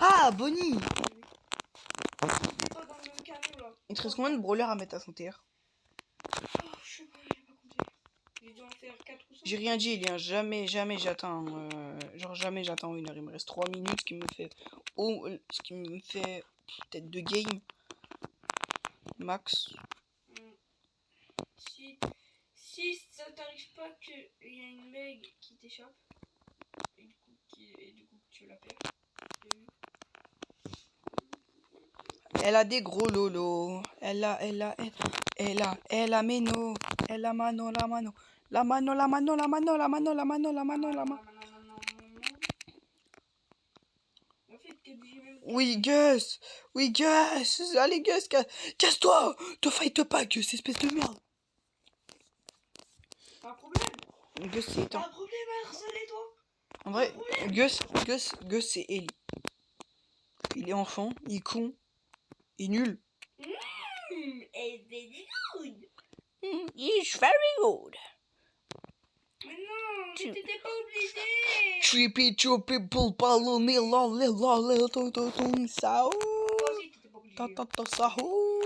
[SPEAKER 1] Ah, Bonnie.
[SPEAKER 2] T'es pas dans le même canon là.
[SPEAKER 1] Il te reste combien de brawlers à mettre à son TR?
[SPEAKER 2] Oh, je sais pas, j'ai pas compté. J'ai dû en faire 4 ou 5.
[SPEAKER 1] J'ai rien dit, Lien. Jamais j'atteins. Genre, jamais j'atteins une heure. Il me reste 3 minutes, ce qui me fait. Oh, ce qui me fait peut-être 2 games. Max.
[SPEAKER 2] Si ça t'arrive pas qu'il y a une Meg qui t'échappe, et du coup tu la perds.
[SPEAKER 1] Elle a des gros lolos. Elle a meno. Elle a mano, la mano. La mano, la mano, la mano, la mano, la mano, la mano, la mano.
[SPEAKER 2] En fait, j'ai même...
[SPEAKER 1] Oui, Gus. Oui, Gus. Allez, Gus, casse-toi. Te fight pas, Gus, espèce de merde.
[SPEAKER 2] Pas un problème.
[SPEAKER 1] Gus, c'est éteint.
[SPEAKER 2] Pas un problème à harceler toi.
[SPEAKER 1] En vrai, Gus, c'est Ellie. Il est enfant, il est con, il est nul.
[SPEAKER 2] Et very good.
[SPEAKER 1] He's very good.
[SPEAKER 2] Mais non, mais t'étais pas obligé.
[SPEAKER 1] Trippy, people, ballonné, lolé, lolé, ton, sao.
[SPEAKER 2] Toi aussi t'étais pas obligé.
[SPEAKER 1] Ta, sao.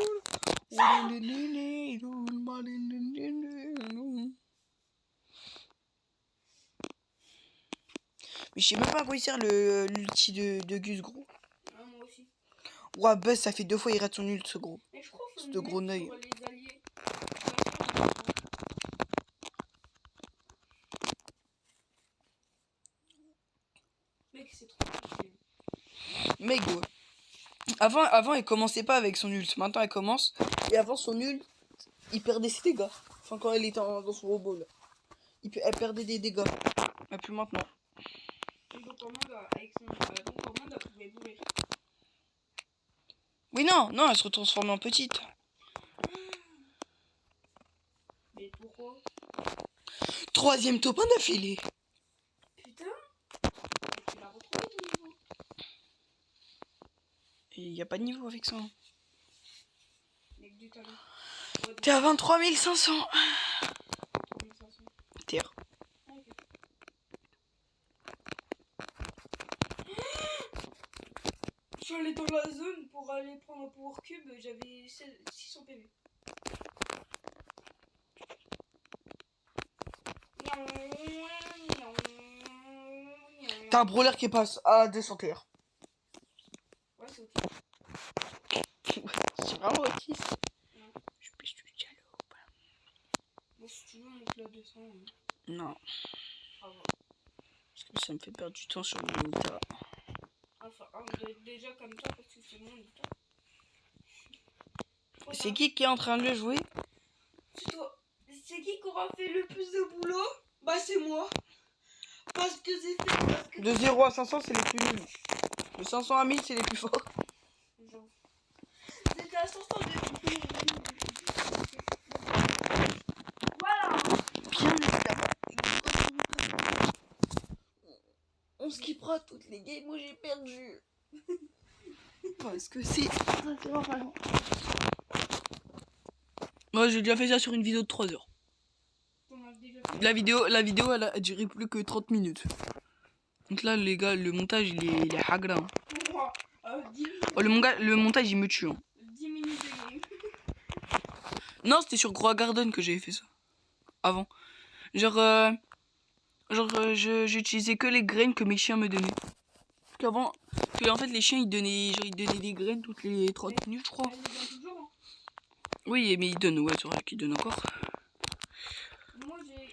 [SPEAKER 1] Mais je sais même pas à quoi il sert l'ulti de Gus, gros.
[SPEAKER 2] Ah, moi aussi.
[SPEAKER 1] Ouah, Buzz, ça fait 2 fois il rate son ult, ce gros.
[SPEAKER 2] Mais je crois qu'il faut
[SPEAKER 1] C'est de gros
[SPEAKER 2] mettre
[SPEAKER 1] neuils.
[SPEAKER 2] sur les alliés. Mec, c'est trop compliqué.
[SPEAKER 1] Mec, gros. Avant, elle commençait pas avec son ult. Maintenant, elle commence. Et avant son ult, il perdait ses dégâts. Enfin, quand elle était dans son robot, là. Elle perdait des dégâts. Mais plus maintenant.
[SPEAKER 2] Donc, avec son commande, elle pouvait mourir.
[SPEAKER 1] Oui, non, elle se transformait en petite.
[SPEAKER 2] Mais pourquoi?
[SPEAKER 1] 3ème top 1 d'affilée.
[SPEAKER 2] Putain, tu l'as retrouvé ton niveau.
[SPEAKER 1] Et il n'y a pas de niveau avec ça.
[SPEAKER 2] Avec du talent. Ouais,
[SPEAKER 1] T'es à 23 500.
[SPEAKER 2] 3500.
[SPEAKER 1] Terre.
[SPEAKER 2] Ah, ok. Je suis allé dans la zone pour aller prendre un power cube, j'avais 600 PV.
[SPEAKER 1] T'as un brawler qui passe à 200 TR.
[SPEAKER 2] Ouais, c'est ok.
[SPEAKER 1] C'est vraiment autiste.
[SPEAKER 2] Non.
[SPEAKER 1] Je suis jaloux.
[SPEAKER 2] Bon, si tu veux, monte-le à 200.
[SPEAKER 1] Non.
[SPEAKER 2] Ah, ouais.
[SPEAKER 1] Parce que ça me fait perdre du temps sur le Nita.
[SPEAKER 2] Enfin, déjà comme ça, parce que c'est mon Nita.
[SPEAKER 1] C'est qui est en train de le jouer?
[SPEAKER 2] C'est toi. C'est qui aura fait le plus de boulot? Bah, c'est moi. Parce que c'est fait. Parce que...
[SPEAKER 1] De 0 à 500, c'est les plus nuls. De 500 à 1000, c'est les plus forts.
[SPEAKER 2] Genre. c'est l'ascenseur de... Voilà.
[SPEAKER 1] Bien évidemment.
[SPEAKER 2] On skippera toutes les games où j'ai perdu.
[SPEAKER 1] Parce que c'est...
[SPEAKER 2] Ça, c'est vraiment...
[SPEAKER 1] Moi, j'ai déjà fait ça sur une vidéo de 3 heures.
[SPEAKER 2] On a déjà fait.
[SPEAKER 1] La vidéo, elle a duré plus que 30 minutes. Donc là, les gars, le montage, il est hagra. Hein.
[SPEAKER 2] Pour moi, 10 minutes.
[SPEAKER 1] Oh, le montage, il me tue. Hein.
[SPEAKER 2] 10 minutes de game.
[SPEAKER 1] Non, c'était sur Groix Garden que j'avais fait ça. Avant. J'utilisais que les graines que mes chiens me donnaient. Parce qu'avant, en fait, les chiens, ils donnaient des graines toutes les 30 minutes, je crois.
[SPEAKER 2] Elle les donne toujours. Hein.
[SPEAKER 1] Oui, mais ils donnent, ouais, c'est vrai qu'ils donnent encore.
[SPEAKER 2] Moi, j'ai...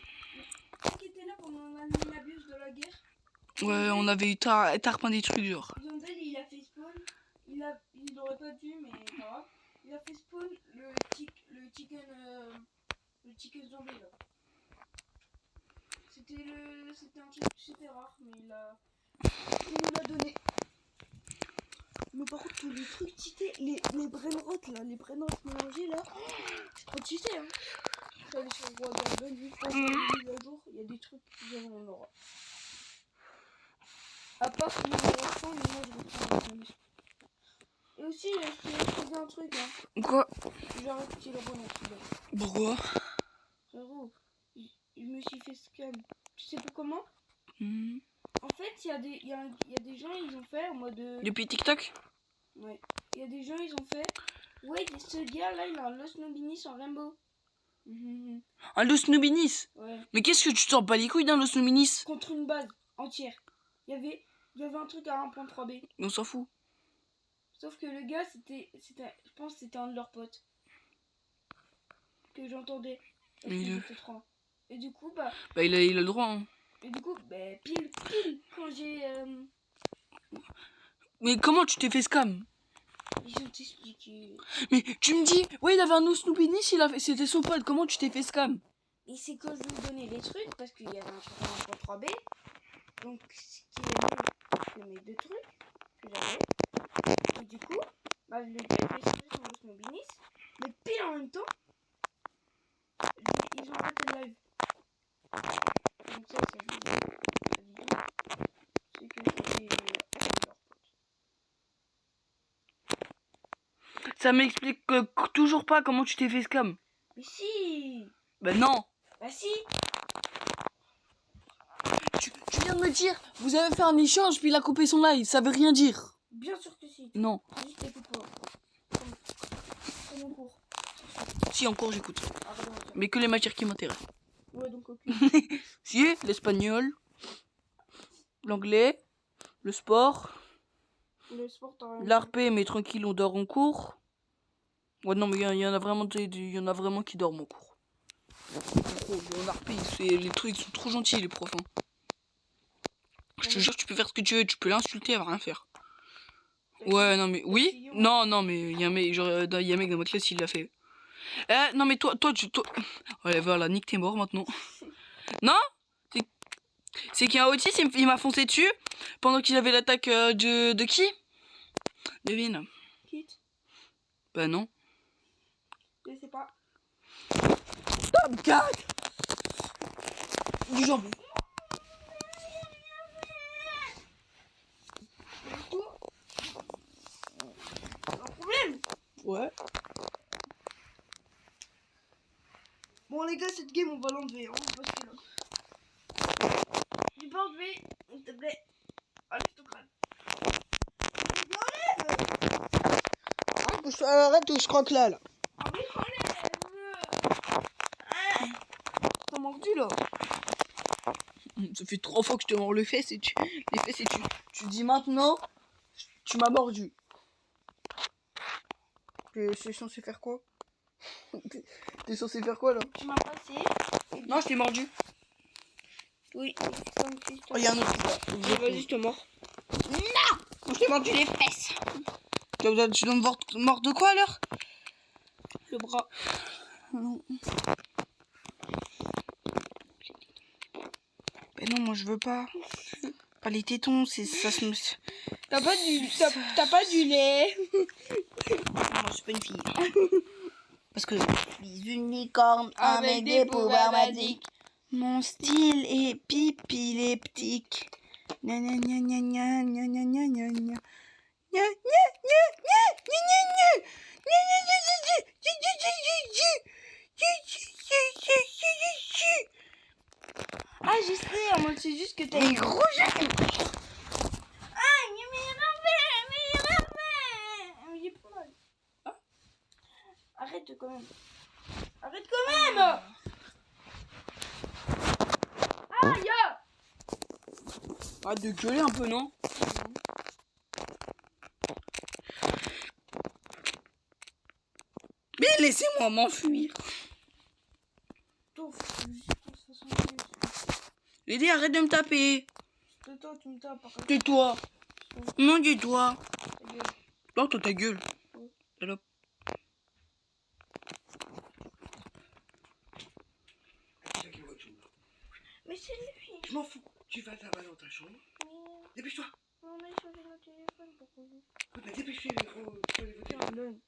[SPEAKER 2] Qui était là pendant l'abus de la guerre.
[SPEAKER 1] Ouais, on avait eu Tarpin des trucs, genre.
[SPEAKER 2] Zandel, il a fait spawn. Il aurait pas dû, mais pas grave. Il a fait spawn le chicken zombie là. C'était un truc super rare, mais il nous l'a donné. Mais par contre, tous les trucs cheatés, les brainrot là, les brainrot mélangés là, c'est pas cheaté hein. Je suis allé sur Roi Garden, juste pour faire une mise à jour, il y a des trucs qui viennent en aura. À part si les enfants, mais moi je reprends la maison. Et aussi, je trouvé un truc hein.
[SPEAKER 1] Quoi?
[SPEAKER 2] J'arrête qu'il le relance.
[SPEAKER 1] Pourquoi?
[SPEAKER 2] Frérot, je me suis fait scam. Tu sais pas comment?
[SPEAKER 1] Hmm.
[SPEAKER 2] En fait, il y a des gens, ils ont fait en mode...
[SPEAKER 1] Depuis TikTok?
[SPEAKER 2] Ouais. Il y a des gens, ils ont fait... Ouais, ce gars-là, il a un Lost Nobinis en Rainbow.
[SPEAKER 1] Un Los Nubinis?
[SPEAKER 2] Ouais.
[SPEAKER 1] Mais qu'est-ce que tu t'en bats les couilles d'un Los Nubinis?
[SPEAKER 2] Contre une base entière. Il y avait un truc à 1.3b.
[SPEAKER 1] On s'en fout.
[SPEAKER 2] Sauf que le gars, je pense que c'était un de leurs potes. Que j'entendais. Parce
[SPEAKER 1] Mais
[SPEAKER 2] qu'ils
[SPEAKER 1] le-
[SPEAKER 2] étaient trois. Et du coup, bah...
[SPEAKER 1] Bah, il a le droit, hein.
[SPEAKER 2] Et du coup, bah, pile, quand j'ai...
[SPEAKER 1] Mais comment tu t'es fait scam?
[SPEAKER 2] Ils ont expliqué.
[SPEAKER 1] Mais tu me dis, ouais, il avait un Os Nubinis, c'était son pote. Comment tu t'es fait scam?
[SPEAKER 2] Et c'est quand je lui donnais les trucs, parce qu'il y avait un truc en 1.3b. Donc, ce qui est mieux que mes deux trucs que j'avais. Et du coup, bah, le gars, il m'a changé son Lost Nobinis. Mais pile en même temps, ils ont arrêté le live. Donc ça c'est vidéo. C'est que c'était leur pote.
[SPEAKER 1] Ça m'explique toujours pas comment tu t'es fait scam.
[SPEAKER 2] Mais si!
[SPEAKER 1] Bah non.
[SPEAKER 2] Bah si!
[SPEAKER 1] Tu viens de me dire, vous avez fait un échange puis il a coupé son live. Ça veut rien dire.
[SPEAKER 2] Bien sûr que si.
[SPEAKER 1] Non.
[SPEAKER 2] Juste écoute pas. Comme en cours.
[SPEAKER 1] Si, en cours, j'écoute.
[SPEAKER 2] Ah, pardon, tiens.
[SPEAKER 1] Mais que les matières qui m'intéressent.
[SPEAKER 2] Ouais, donc aucune.
[SPEAKER 1] Si, l'espagnol, l'anglais, le sport,
[SPEAKER 2] Le sport, t'as rien.
[SPEAKER 1] l'ARP, mais tranquille, on dort en cours. Ouais, non, mais il y en a vraiment qui dorment en cours. L'ARP, les trucs, ils sont trop gentils, les profs. Hein. Je te jure, tu peux faire ce que tu veux, tu peux l'insulter, elle va rien faire. Ouais, non, mais oui, non, mais il y a un mec dans ma classe, il l'a fait. Non, mais toi. Ouais, voilà, Nick, t'es mort maintenant. Non? C'est qu'il y a un autiste, il m'a foncé dessus pendant qu'il avait l'attaque de qui? Devine.
[SPEAKER 2] Quitte.
[SPEAKER 1] Bah non.
[SPEAKER 2] Je sais pas.
[SPEAKER 1] Top 4 du jambon.
[SPEAKER 2] Du coup, un problème.
[SPEAKER 1] Ouais.
[SPEAKER 2] Bon les gars, cette game on va l'enlever, hein, parce que là. Tu peux enlever, s'il te plaît. Allez, je te crâne.
[SPEAKER 1] Arrête ou je croque là.
[SPEAKER 2] Ah oui, enlève. T'as mordu là.
[SPEAKER 1] Ça fait 3 fois que je te mords les fesses et tu dis maintenant, tu m'as mordu. T'es censé faire quoi? T'es censé faire quoi là?
[SPEAKER 2] Tu m'as passé.
[SPEAKER 1] Non, je t'ai mordu.
[SPEAKER 2] Oui.
[SPEAKER 1] Oh, y a un autre là.
[SPEAKER 2] Vas-y, je te mords.
[SPEAKER 1] Je t'ai mordu les fesses. Tu dois me mordre de quoi alors?
[SPEAKER 2] Le bras.
[SPEAKER 1] Non. Mais non, moi je veux pas. Pas les tétons, ça se me...
[SPEAKER 2] T'as pas du lait.
[SPEAKER 1] Moi, je suis pas une fille. Parce que
[SPEAKER 2] Les unicornes avec des pouvoirs magiques.
[SPEAKER 1] mon style est pipileptique. Gna gna gna gna gna gna gna gna gna gna. Gna gna gna gna gna gna gna. Gna gna gna gna gna gna gna gna.
[SPEAKER 2] Ah, je sais, moi, c'est juste que t'as
[SPEAKER 1] Les
[SPEAKER 2] une
[SPEAKER 1] gros jeux.
[SPEAKER 2] Ah, mais j'ai pas mal. Ah. Arrête quand même. Arrête quand même. Aïe.
[SPEAKER 1] Arrête de gueuler un peu, non? Mais laissez-moi m'enfuir. J'ai dit arrête de me taper.
[SPEAKER 2] C'est toi, tu me tapes. Par contre,
[SPEAKER 1] Tais-toi. Non, dis-toi.
[SPEAKER 2] ta gueule.
[SPEAKER 1] Non, toi ta gueule. Salope.
[SPEAKER 2] Mais c'est lui.
[SPEAKER 3] Je m'en fous. Tu vas là-bas dans ta chambre. Dépêche-toi.
[SPEAKER 2] On a changé notre téléphone pour qu'on
[SPEAKER 3] Dépêche-toi, il faut aller voter.
[SPEAKER 2] donne.